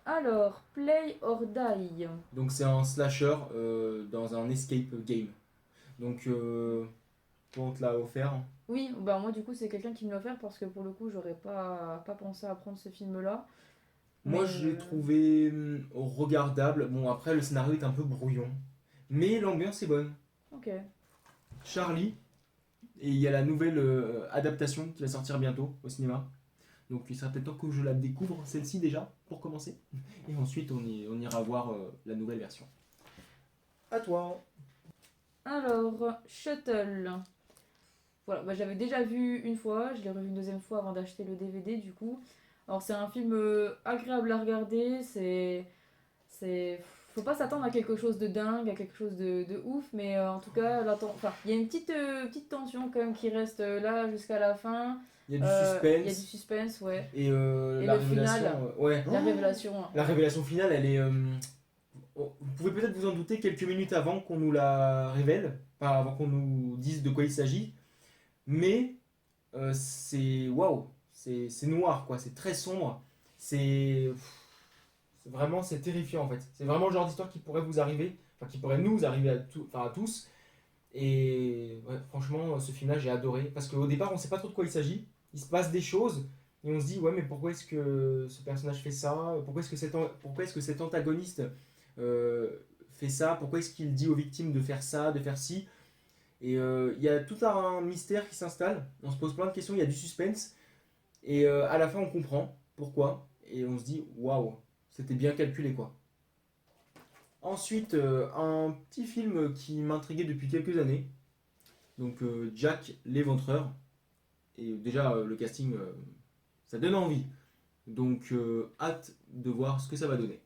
Alors, Play or Die. Donc c'est un slasher dans un escape game. Donc on te l'a offert. Oui, bah moi du coup c'est quelqu'un qui me l'a offert parce que pour le coup j'aurais pas pensé à prendre ce film-là. Moi Mais je l'ai trouvé regardable. Bon après le scénario est un peu brouillon. Mais l'ambiance est bonne. ok. Charlie. Et il y a la nouvelle adaptation qui va sortir bientôt au cinéma. Donc il sera peut-être temps que je la découvre, celle-ci déjà, pour commencer. Et ensuite on ira voir la nouvelle version. À toi. Alors, Shuttle. Voilà, bah, j'avais déjà vu une fois, je l'ai revu une deuxième fois avant d'acheter le DVD du coup. Alors c'est un film agréable à regarder, c'est faut pas s'attendre à quelque chose de dingue, à quelque chose de ouf, mais en tout cas, enfin, il y a une petite tension quand même qui reste là jusqu'à la fin. Il y a du Il y a du suspense. suspense, ouais. Et Et la le révélation. final, Ouais. la révélation. La révélation finale, elle est. Vous pouvez peut-être vous en douter quelques minutes avant qu'on nous la révèle, pas avant qu'on nous dise de quoi il s'agit. Mais c'est. Waouh! C'est noir, quoi. C'est très sombre. C'est. Vraiment, c'est terrifiant en fait. C'est vraiment le genre d'histoire qui pourrait vous arriver, enfin qui pourrait nous arriver à tous. Et ouais, franchement, ce film-là, j'ai adoré. Parce qu'au départ, on sait pas trop de quoi il s'agit. Il se passe des choses. Et on se dit, ouais, mais pourquoi est-ce que ce personnage fait ça? Pourquoi est-ce que cet antagoniste euh, fait ça? Pourquoi est-ce qu'il dit aux victimes de faire ça, de faire ci? Et il y a tout un mystère qui s'installe. On se pose plein de questions, il y a du suspense. Et à la fin, on comprend pourquoi. Et on se dit, waouh, c'était bien calculé quoi. Ensuite, un petit film qui m'intriguait depuis quelques années. Donc Jack l'Éventreur. Et déjà, le casting, ça donne envie. Donc hâte de voir ce que ça va donner.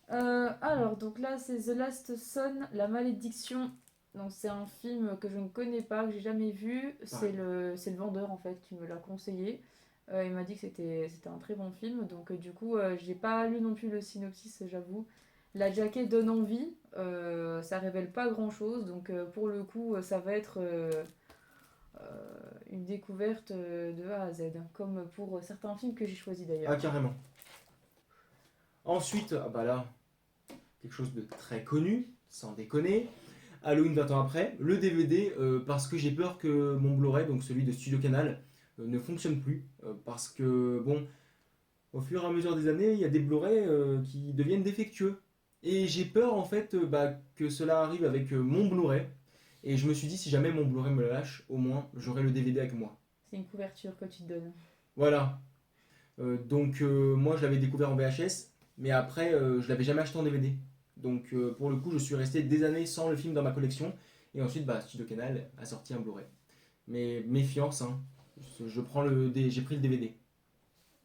Alors, donc là, c'est The Last Son, La Malédiction. Donc, c'est un film que je ne connais pas, que j'ai jamais vu. Pareil. C'est le vendeur, en fait, qui me l'a conseillé. Il m'a dit que c'était un très bon film. Donc, du coup, j'ai pas lu non plus le synopsis, j'avoue. La jaquette donne envie. Ça révèle pas grand-chose. Donc, pour le coup, ça va être une découverte de A à Z. Comme pour certains films que j'ai choisis Ah, d'ailleurs. carrément. Ensuite, ah bah là, quelque chose de très connu, sans déconner. Halloween 20 ans après, le DVD, parce que j'ai peur que mon Blu-ray, donc celui de Studio Canal, ne fonctionne plus. Parce que, bon, au fur et à mesure des années, il y a des Blu-ray qui deviennent défectueux. Et j'ai peur en fait bah, que cela arrive avec mon Blu-ray. Et je me suis dit, si jamais mon Blu-ray me le lâche, au moins j'aurai le DVD avec moi. C'est une couverture que tu te donnes. Voilà. Moi je l'avais découvert en VHS, mais après je l'avais jamais acheté en DVD. Donc pour le coup, je suis resté des années sans le film dans ma collection. Et ensuite, bah, Studio Canal a sorti un Blu-ray. Mais méfiance, hein. J'ai pris le DVD.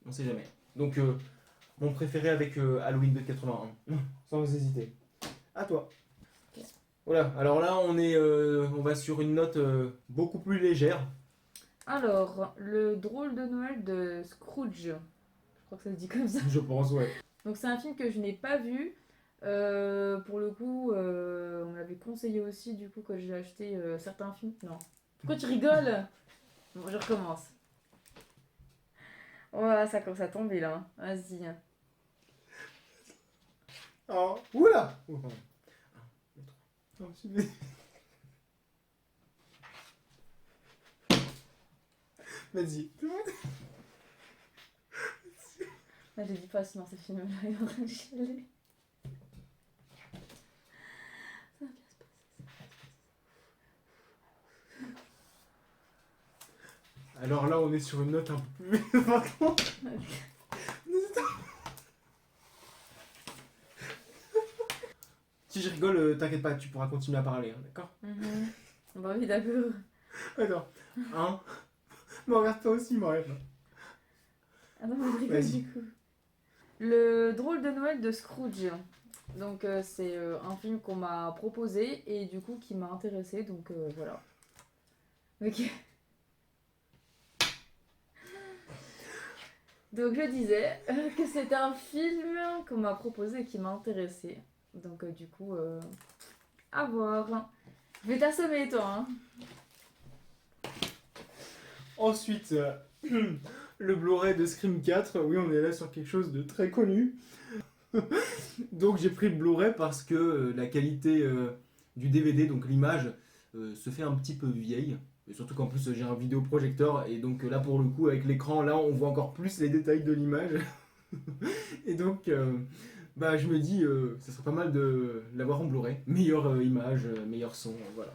On sait jamais. Donc mon préféré avec Halloween de 81. Sans hésiter. À toi. Ok. Voilà, alors là on va sur une note beaucoup plus légère. Alors, le drôle de Noël de Scrooge. Je crois que ça se dit comme ça. Je pense, ouais. Donc c'est un film que je n'ai pas vu. Pour le coup, on me l'avait conseillé aussi du coup quand j'ai acheté certains films. Non. Pourquoi tu rigoles? Bon, je recommence. Ouais, ça commence à tomber là. Vas-y. Oh, oula oh, pardon. Non, vas-y. Là, j'ai dit pas sinon ces films-là, il est en train de chialer. Ça va bien se Alors là on est sur une note un peu plus... Maintenant. passer. Si je rigole, t'inquiète pas, tu pourras continuer à parler, hein, d'accord? Bah oui, d'accord. Attends. Hein? Me regarde pas aussi, Marianne. Ah non, mais je rigole Vas-y. du coup. Le drôle de Noël de Scrooge. Donc c'est un film qu'on m'a proposé et du coup qui m'a intéressé. Donc voilà. Ok. Donc je disais que c'était un film qu'on m'a proposé et qui m'a intéressé. Donc du coup, à voir. Je vais t'assommer toi. Hein. Ensuite, le Blu-ray de Scream 4. Oui, on est là sur quelque chose de très connu. Donc j'ai pris le Blu-ray parce que la qualité du DVD, donc l'image, se fait un petit peu vieille. Et surtout qu'en plus j'ai un vidéoprojecteur et donc là pour le coup avec l'écran là on voit encore plus les détails de l'image. Et donc bah je me dis ça serait pas mal de l'avoir en Blu-ray. Meilleure image, meilleur son, voilà.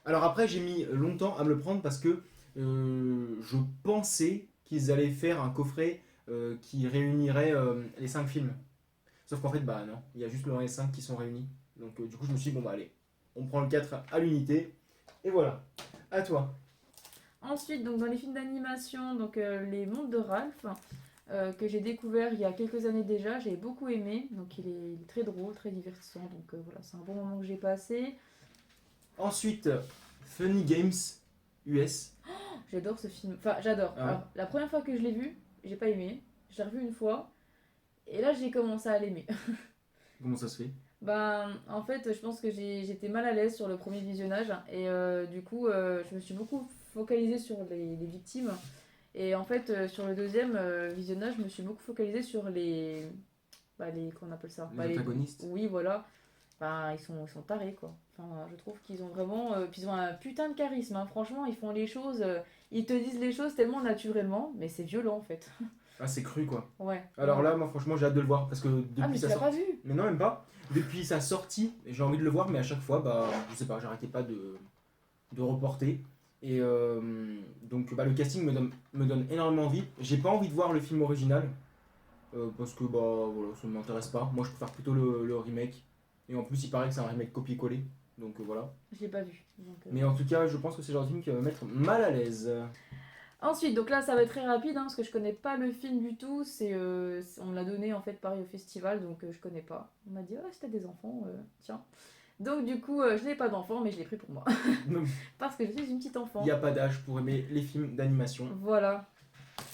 Alors après j'ai mis longtemps à me le prendre parce que je pensais qu'ils allaient faire un coffret qui réunirait les 5 films. Sauf qu'en fait, bah non, il y a juste le 1 et 5 qui sont réunis. Donc du coup, je me suis dit, bon bah allez, on prend le 4 à l'unité. Et voilà, à toi. Ensuite, donc dans les films d'animation, donc les Mondes de Ralph, que j'ai découvert il y a quelques années déjà, j'ai beaucoup aimé. Donc il est très drôle, très divertissant. Donc voilà, c'est un bon moment que j'ai passé. Ensuite, Funny Games US. J'adore ce film. Enfin, j'adore. Ah ouais. Alors, la première fois que je l'ai vu, j'ai pas aimé. J'ai revu une fois. Et là, j'ai commencé à l'aimer. Comment ça se fait? Ben, en fait, je pense que j'étais mal à l'aise sur le premier visionnage. Et du coup, je me suis beaucoup focalisée sur les victimes. Et en fait, sur le deuxième visionnage, je me suis beaucoup focalisée sur les. Bah, les qu'on appelle ça? Les Bah, antagonistes. oui, voilà. Enfin, ils sont tarés, quoi. Enfin, je trouve qu'ils ont vraiment. Puis ils ont un putain de charisme, hein. Franchement, ils font les choses. Ils te disent les choses tellement naturellement, mais c'est violent, en fait. Ah, c'est cru quoi. Ouais. Alors Ouais. là, moi franchement, j'ai hâte de le voir parce que Ah, mais depuis tu sa l'as pas sortie. vu? Mais non, même pas. Depuis sa sortie, j'ai envie de le voir, mais à chaque fois, bah, je sais pas, j'arrêtais pas de reporter. Et donc, bah, le casting me donne énormément envie. J'ai pas envie de voir le film original parce que, bah, voilà, ça ne m'intéresse pas. Moi, je préfère plutôt le remake. Et en plus, il paraît que c'est un remake copié-collé. Donc, voilà. Je l'ai pas vu. Donc, Mais en tout cas, je pense que c'est le genre de film qui va me mettre mal à l'aise. Ensuite, donc là, ça va être très rapide, hein, parce que je connais pas le film du tout. On me l'a donné en fait pareil au festival, donc je connais pas. On m'a dit, ah, si t'as des enfants, tiens. Donc du coup, je n'ai pas d'enfant, mais je l'ai pris pour moi. Parce que je suis une petite Il enfant. n'y a pas d'âge pour aimer les films d'animation. Voilà.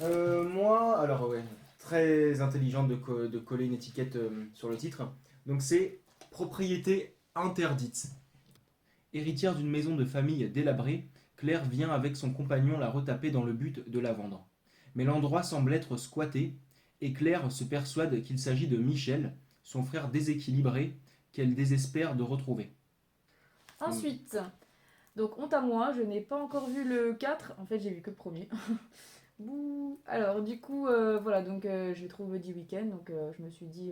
Moi, alors ouais, très intelligente de coller une étiquette sur le titre. Donc c'est Propriété interdite. Héritière d'une maison de famille délabrée, Claire vient avec son compagnon la retaper dans le but de la vendre. Mais l'endroit semble être squatté, et Claire se persuade qu'il s'agit de Michel, son frère déséquilibré, qu'elle désespère de retrouver. Ensuite, donc honte à moi, je n'ai pas encore vu le 4. En fait, j'ai vu que le premier. Bouh. Alors, du coup, voilà, donc je le trouve dit week-end, donc je me suis dit,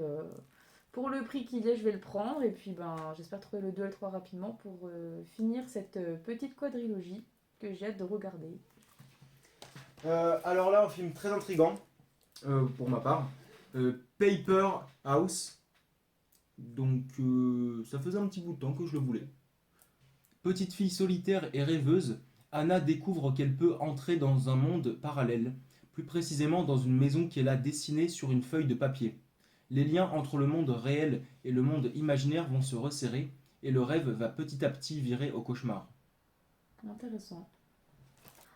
pour le prix qu'il est, je vais le prendre. Et puis j'espère trouver le 2 et le 3 rapidement pour finir cette petite quadrilogie que j'ai hâte de regarder. Alors là, un film très intriguant, pour ma part. Paper House. Donc ça faisait un petit bout de temps que je le voulais. Petite fille solitaire et rêveuse, Anna découvre qu'elle peut entrer dans un monde parallèle, plus précisément dans une maison qu'elle a dessinée sur une feuille de papier. Les liens entre le monde réel et le monde imaginaire vont se resserrer, et le rêve va petit à petit virer au cauchemar. Intéressant.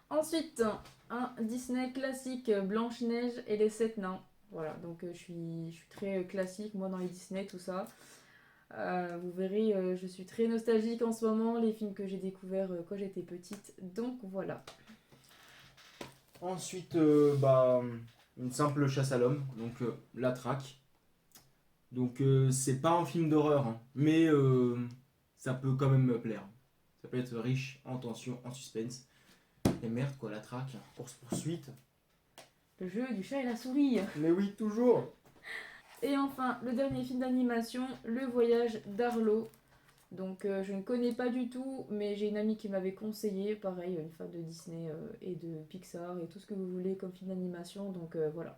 Ensuite, un Disney classique, Blanche-Neige et les 7 nains. Voilà, donc je suis très classique, moi, dans les Disney, tout ça. Vous verrez, je suis très nostalgique en ce moment, les films que j'ai découverts quand j'étais petite. Donc voilà. Ensuite, une simple chasse à l'homme, donc La Traque. Donc c'est pas un film d'horreur, hein, mais ça peut quand même me plaire. Ça peut être riche en tension, en suspense. Et merde quoi, La Traque, course-poursuite. Le jeu du chat et la souris. Mais oui, toujours. Et enfin, le dernier film d'animation, Le Voyage d'Arlo. Donc je ne connais pas du tout, mais j'ai une amie qui m'avait conseillé, pareil, une fan de Disney et de Pixar et tout ce que vous voulez comme film d'animation, donc voilà.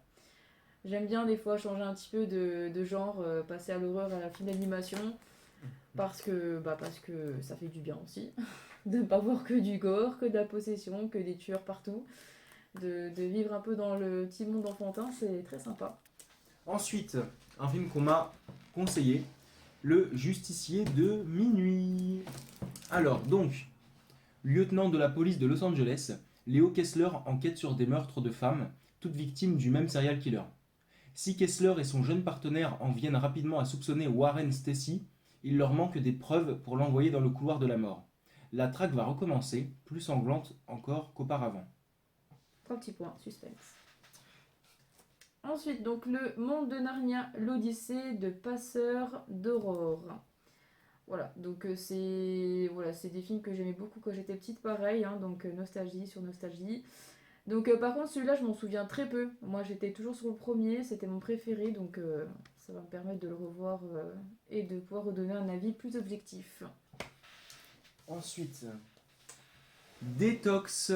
J'aime bien des fois changer un petit peu de genre, passer à l'horreur à la film d'animation, parce que ça fait du bien aussi, de ne pas voir que du gore, que de la possession, que des tueurs partout, de vivre un peu dans le petit monde enfantin, c'est très sympa. Ensuite, un film qu'on m'a conseillé, Le Justicier de minuit. Alors, donc, lieutenant de la police de Los Angeles, Léo Kessler enquête sur des meurtres de femmes, toutes victimes du même serial killer. Si Kessler et son jeune partenaire en viennent rapidement à soupçonner Warren Stacy, il leur manque des preuves pour l'envoyer dans le couloir de la mort. La traque va recommencer, plus sanglante encore qu'auparavant. 3 petits points, suspense. Ensuite, donc le monde de Narnia, l'Odyssée de Passeur d'Aurore. Voilà, donc c'est des films que j'aimais beaucoup quand j'étais petite, pareil, hein, donc nostalgie sur nostalgie. Donc par contre celui-là je m'en souviens très peu. Moi j'étais toujours sur le premier, c'était mon préféré, donc ça va me permettre de le revoir et de pouvoir redonner un avis plus objectif. Ensuite, Détox.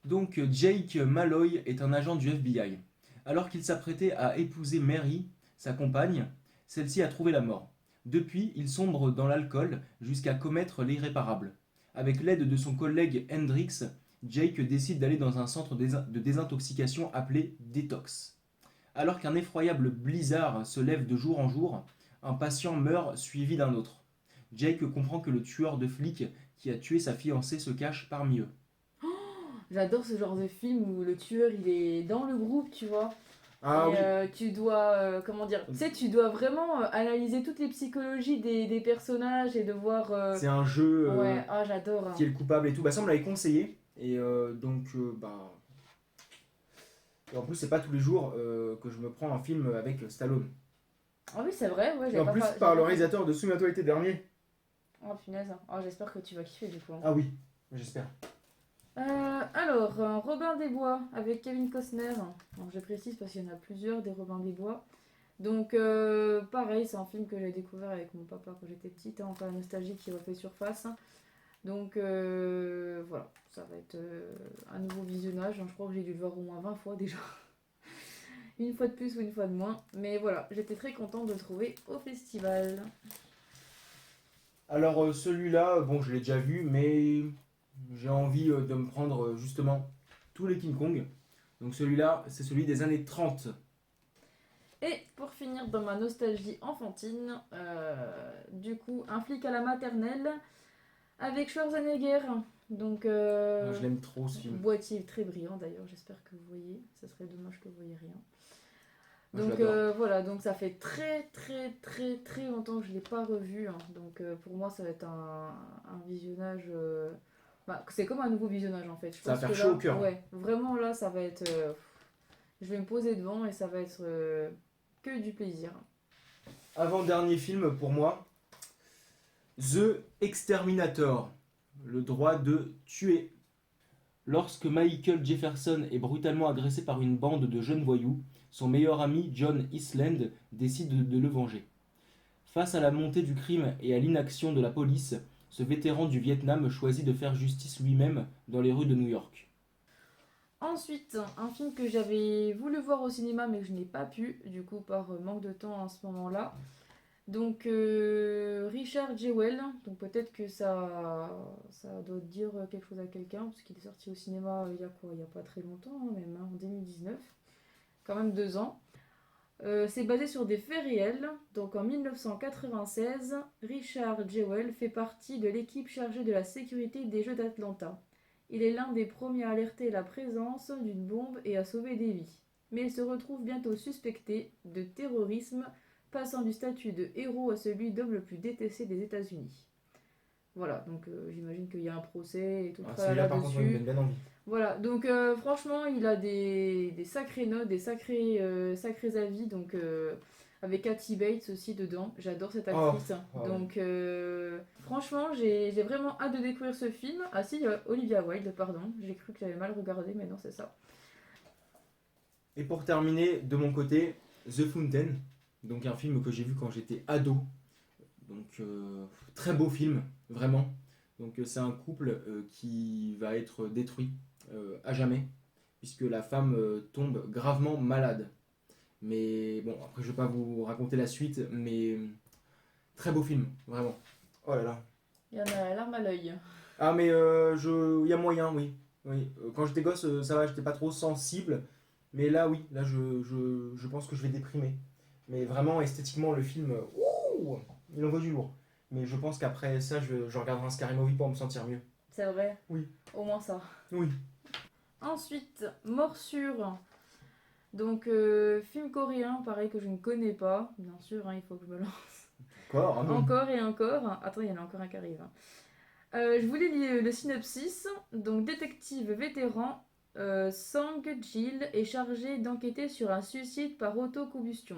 Donc Jake Malloy est un agent du FBI. Alors qu'il s'apprêtait à épouser Mary, sa compagne, celle-ci a trouvé la mort. Depuis, il sombre dans l'alcool jusqu'à commettre l'irréparable. Avec l'aide de son collègue Hendrix, Jake décide d'aller dans un centre de désintoxication appelé Détox. Alors qu'un effroyable blizzard se lève de jour en jour, un patient meurt suivi d'un autre. Jake comprend que le tueur de flics qui a tué sa fiancée se cache parmi eux. J'adore ce genre de film où le tueur il est dans le groupe, tu vois. Ah Et oui, tu dois, comment dire, tu sais, tu dois vraiment analyser toutes les psychologies des personnages et de voir. c'est un jeu Ouais, ah j'adore, hein. qui est le coupable et tout. Bah ça on me l'avait conseillé. Et et en plus c'est pas tous les jours que je me prends un film avec Stallone. Ah oui, c'est vrai, ouais, Et en plus j'avais par le pas. réalisateur de Souviens-toi l'été dernier. Oh punaise, oh, j'espère que tu vas kiffer du coup. Ah oui, j'espère. Alors, Robin des Bois avec Kevin Costner. Donc, je précise parce qu'il y en a plusieurs des Robin des Bois. Donc, pareil, c'est un film que j'ai découvert avec mon papa quand j'étais petite. Hein, encore la nostalgie qui refait surface. Donc, voilà, ça va être un nouveau visionnage. Je crois que j'ai dû le voir au moins 20 fois déjà. Une fois de plus ou une fois de moins. Mais voilà, j'étais très contente de le trouver au festival. Alors celui-là, bon je l'ai déjà vu, mais j'ai envie de me prendre justement tous les King Kong. Donc celui-là, c'est celui des années 30. Et pour finir dans ma nostalgie enfantine, du coup, un flic à la maternelle avec Schwarzenegger. Donc, Je l'aime trop ce film. boîtier très brillant d'ailleurs, j'espère que vous voyez. Ça serait dommage que vous voyez rien. Moi, je Donc l'adore. voilà, donc ça fait très très très très longtemps que je ne l'ai pas revu, hein. Donc pour moi, ça va être un visionnage. C'est comme un nouveau visionnage en fait. Je Ça va pense faire que chaud là, au cœur. ouais, vraiment là, ça va être. Je vais me poser devant et ça va être que du plaisir. Avant-dernier film pour moi, The Exterminator, le droit de tuer. Lorsque Michael Jefferson est brutalement agressé par une bande de jeunes voyous, son meilleur ami John Eastland décide de le venger. Face à la montée du crime et à l'inaction de la police, ce vétéran du Vietnam choisit de faire justice lui-même dans les rues de New York. Ensuite, un film que j'avais voulu voir au cinéma mais que je n'ai pas pu, du coup par manque de temps à ce moment-là. Donc Richard Jewell, donc peut-être que ça doit dire quelque chose à quelqu'un, parce qu'il est sorti au cinéma il y a quoi? Il y a pas très longtemps, hein, même hein, en 2019, quand même 2 ans. C'est basé sur des faits réels. Donc en 1996, Richard Jewell fait partie de l'équipe chargée de la sécurité des Jeux d'Atlanta. Il est l'un des premiers à alerter la présence d'une bombe et à sauver des vies. Mais il se retrouve bientôt suspecté de terrorisme, passant du statut de héros à celui d'homme le plus détesté des États-Unis. Voilà, donc j'imagine qu'il y a un procès et tout le Celui-là, tralala par contre, il me dessus. donne bien envie. Voilà, donc franchement, il a des sacrées notes, des sacrés avis, donc avec Kathy Bates aussi dedans. J'adore cette Oh, actrice. ouais. Donc franchement, j'ai vraiment hâte de découvrir ce film. Ah si, Olivia Wilde, pardon. J'ai cru que j'avais mal regardé, mais non, c'est ça. Et pour terminer, de mon côté, The Fountain, donc un film que j'ai vu quand j'étais ado. Donc très beau film, vraiment. Donc c'est un couple qui va être détruit à jamais, puisque la femme tombe gravement malade. Mais bon, après je vais pas vous raconter la suite, mais très beau film, vraiment. Oh là là. Il y en a la larme à l'œil. Ah mais il y a moyen, oui. Oui. Quand j'étais gosse, ça va, j'étais pas trop sensible. Mais là, oui, là je pense que je vais déprimer. Mais vraiment, esthétiquement, le film, ouh, il envoie du lourd. Mais je pense qu'après ça, je regarderai un Scary Movie pour me sentir mieux. C'est vrai. Oui. Au moins ça. Oui. Ensuite, Morsure. Donc film coréen, pareil que je ne connais pas. Bien sûr, hein, il faut que je me lance. Encore, ah non. Encore et encore. Attends, il y en a encore un qui arrive, hein. Je voulais lire le synopsis. Donc, détective vétéran, Sang Jil est chargé d'enquêter sur un suicide par autocombustion.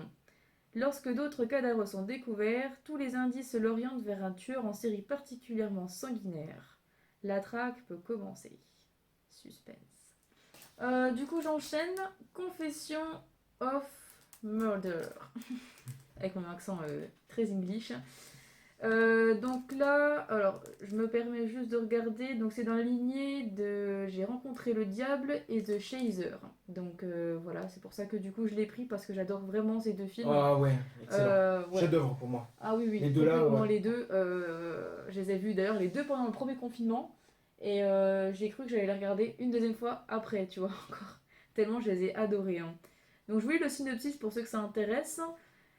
Lorsque d'autres cadavres sont découverts, tous les indices l'orientent vers un tueur en série particulièrement sanguinaire. La traque peut commencer. Suspense. Du coup, j'enchaîne. Confession of Murder. Avec mon accent très English. Donc là, alors je me permets juste de regarder. Donc c'est dans la lignée de J'ai rencontré le diable et The Chaser. Donc voilà, c'est pour ça que du coup je l'ai pris parce que j'adore vraiment ces deux films. Ah ouais, excellent. Ouais. Chef-d'œuvre pour moi. Ah oui, oui, Les deux là, complètement ouais. les deux. Je les ai vus d'ailleurs les deux pendant le premier confinement. Et j'ai cru que j'allais les regarder une deuxième fois après, tu vois, encore. Tellement je les ai adorés, hein. Donc je vous lis le synopsis pour ceux que ça intéresse.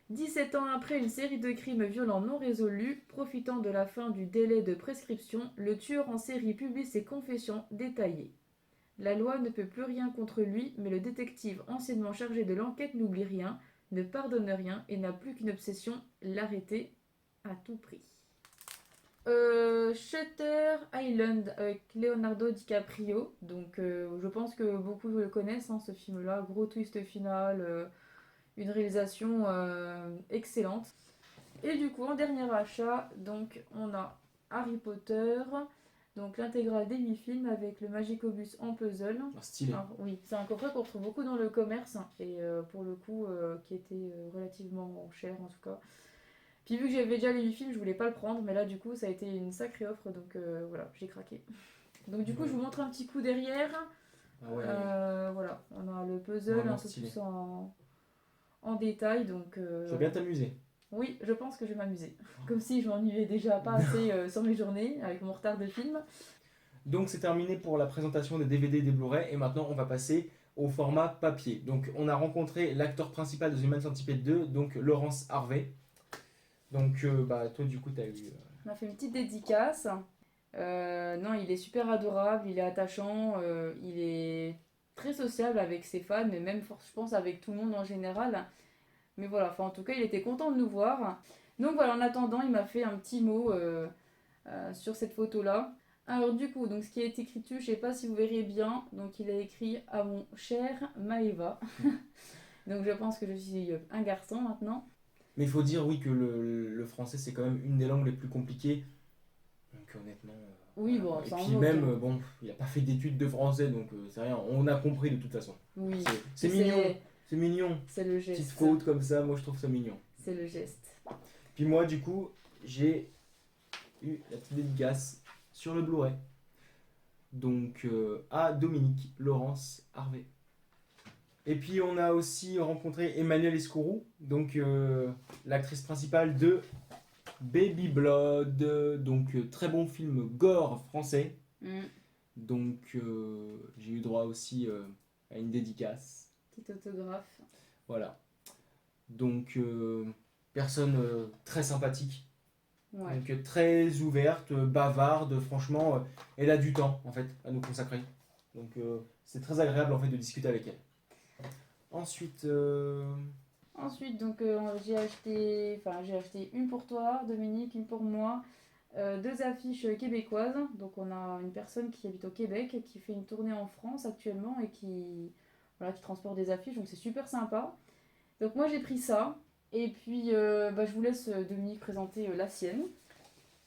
17 ans après une série de crimes violents non résolus, profitant de la fin du délai de prescription, le tueur en série publie ses confessions détaillées. La loi ne peut plus rien contre lui, mais le détective anciennement chargé de l'enquête n'oublie rien, ne pardonne rien et n'a plus qu'une obsession, l'arrêter à tout prix. Shutter Island avec Leonardo DiCaprio. Donc je pense que beaucoup le connaissent, hein, ce film-là. Gros twist final, une réalisation excellente. Et du coup, en dernier achat, donc on a Harry Potter, donc l'intégrale des 8 films avec le Magicobus en puzzle. Ah, stylé. Alors, oui, c'est un coffret qu'on retrouve beaucoup dans le commerce et pour le coup qui était relativement cher en tout cas. Puis vu que j'avais déjà les 8 films, je voulais pas le prendre, mais là du coup ça a été une sacrée offre, donc voilà, j'ai craqué. Donc du coup je vous montre un petit coup derrière. Ah ouais. Voilà, on a le puzzle Vraiment un peu stylé. plus en détail, donc Tu vas bien t'amuser. oui, je pense que je vais m'amuser. Comme si je m'ennuyais déjà pas assez sur mes journées avec mon retard de film. Donc c'est terminé pour la présentation des DVD et des Blu-ray et maintenant on va passer au format papier. Donc on a rencontré l'acteur principal de The Human Centipede 2, donc Laurence Harvey. Donc bah toi du coup t'as eu... On a fait une petite dédicace. Non, il est super adorable, il est attachant, il est très sociable avec ses fans, mais même je pense avec tout le monde en général. Mais voilà, enfin en tout cas il était content de nous voir. Donc voilà, en attendant il m'a fait un petit mot sur cette photo là. Alors du coup, donc ce qui a été écrit dessus, je sais pas si vous verrez bien, donc il a écrit à mon cher Maeva. Donc je pense que je suis un garçon maintenant. Mais il faut dire oui que le français c'est quand même une des langues les plus compliquées. Donc honnêtement... Oui, bon, Et ça en puis vaut, même, ok. bon, il a pas fait d'études de français, donc c'est rien. On a compris de toute façon. Oui, C'est mignon, c'est mignon. c'est le Petite geste. faute comme ça, moi je trouve ça mignon. C'est le geste. Puis moi, du coup, j'ai eu la petite dédicace sur le Blu-ray. Donc à Dominique Laurence Harvey. Et puis on a aussi rencontré Emmanuel Escourou, donc l'actrice principale de Baby Blood, donc très bon film gore français. Mm. Donc j'ai eu droit aussi à une dédicace. Petit autographe. Voilà. Donc personne très sympathique. Ouais. Donc très ouverte, bavarde, franchement, elle a du temps en fait à nous consacrer. Donc c'est très agréable en fait de discuter avec elle. Ensuite, Ensuite, donc, j'ai acheté une pour toi, Dominique, une pour moi. Deux affiches québécoises. Donc, on a une personne qui habite au Québec, qui fait une tournée en France actuellement et qui transporte des affiches. Donc, c'est super sympa. Donc, moi, j'ai pris ça. Et puis, je vous laisse, Dominique, présenter la sienne.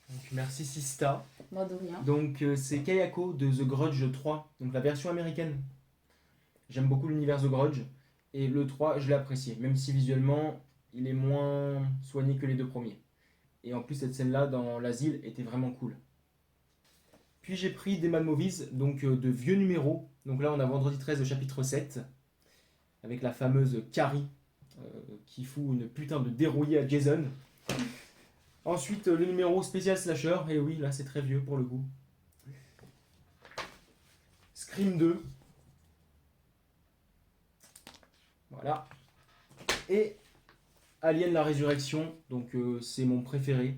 donc, merci Sista. Moi, de rien. Donc c'est Kayako de The Grudge 3, donc la version américaine. J'aime beaucoup l'univers The Grudge et le 3 je l'ai apprécié, même si visuellement il est moins soigné que les deux premiers. Et en plus cette scène là dans l'asile était vraiment cool. Puis j'ai pris des Mad Movies, donc de vieux numéros. Donc là on a Vendredi 13 chapitre 7 avec la fameuse Carrie qui fout une putain de dérouillée à Jason. Ensuite le numéro spécial slasher, et oui là c'est très vieux pour le coup. Scream 2. Voilà. Et Alien la Résurrection, donc c'est mon préféré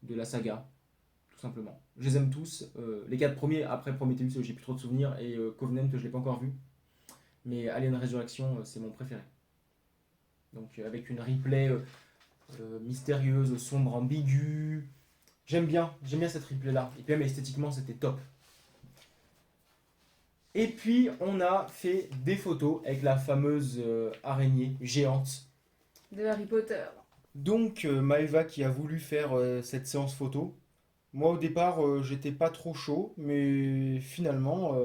de la saga, tout simplement. Je les aime tous. Les 4 premiers, après Prometheus, j'ai plus trop de souvenirs, et Covenant, je l'ai pas encore vu. Mais Alien Résurrection, c'est mon préféré. Donc avec une replay mystérieuse, sombre, ambiguë. J'aime bien cette replay là. Et puis même esthétiquement, c'était top. Et puis on a fait des photos avec la fameuse araignée géante. De Harry Potter. Donc Maëva qui a voulu faire cette séance photo. Moi au départ j'étais pas trop chaud, mais finalement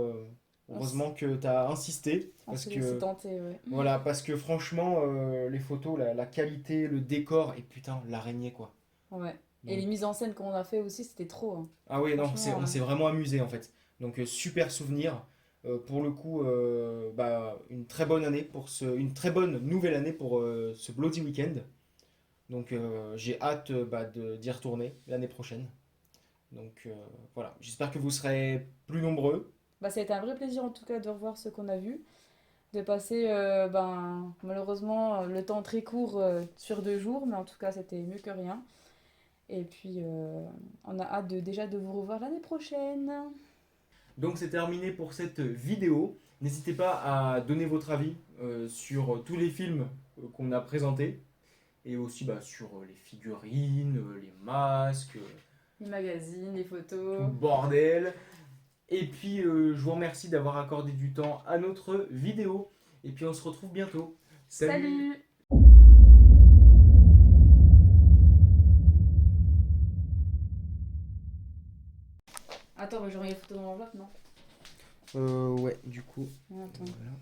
heureusement que tu as insisté On parce s'est laissé que tenter, ouais. voilà, parce que franchement les photos, la qualité, le décor et putain l'araignée quoi. Ouais. Et Donc- les mises en scène qu'on a fait aussi, c'était trop, hein. Ah oui, non, Franchement, on s'est vraiment amusé en fait. Donc super souvenir. Pour le coup, une très bonne année une très bonne nouvelle année pour ce Bloody Weekend. Donc j'ai hâte d'y retourner l'année prochaine. Donc voilà, j'espère que vous serez plus nombreux. Ça a été un vrai plaisir en tout cas de revoir ce qu'on a vu, de passer malheureusement le temps très court sur 2 jours, mais en tout cas c'était mieux que rien. Et puis on a hâte déjà de vous revoir l'année prochaine. Donc c'est terminé pour cette vidéo. N'hésitez pas à donner votre avis sur tous les films qu'on a présentés. Et aussi sur les figurines, les masques, Les magazines, les tout le photos. bordel. Et puis je vous remercie d'avoir accordé du temps à notre vidéo. Et puis on se retrouve bientôt. Salut. Salut! Attends, j'ai remis les photos dans l'enveloppe, non? Ouais, du coup, Attends. voilà.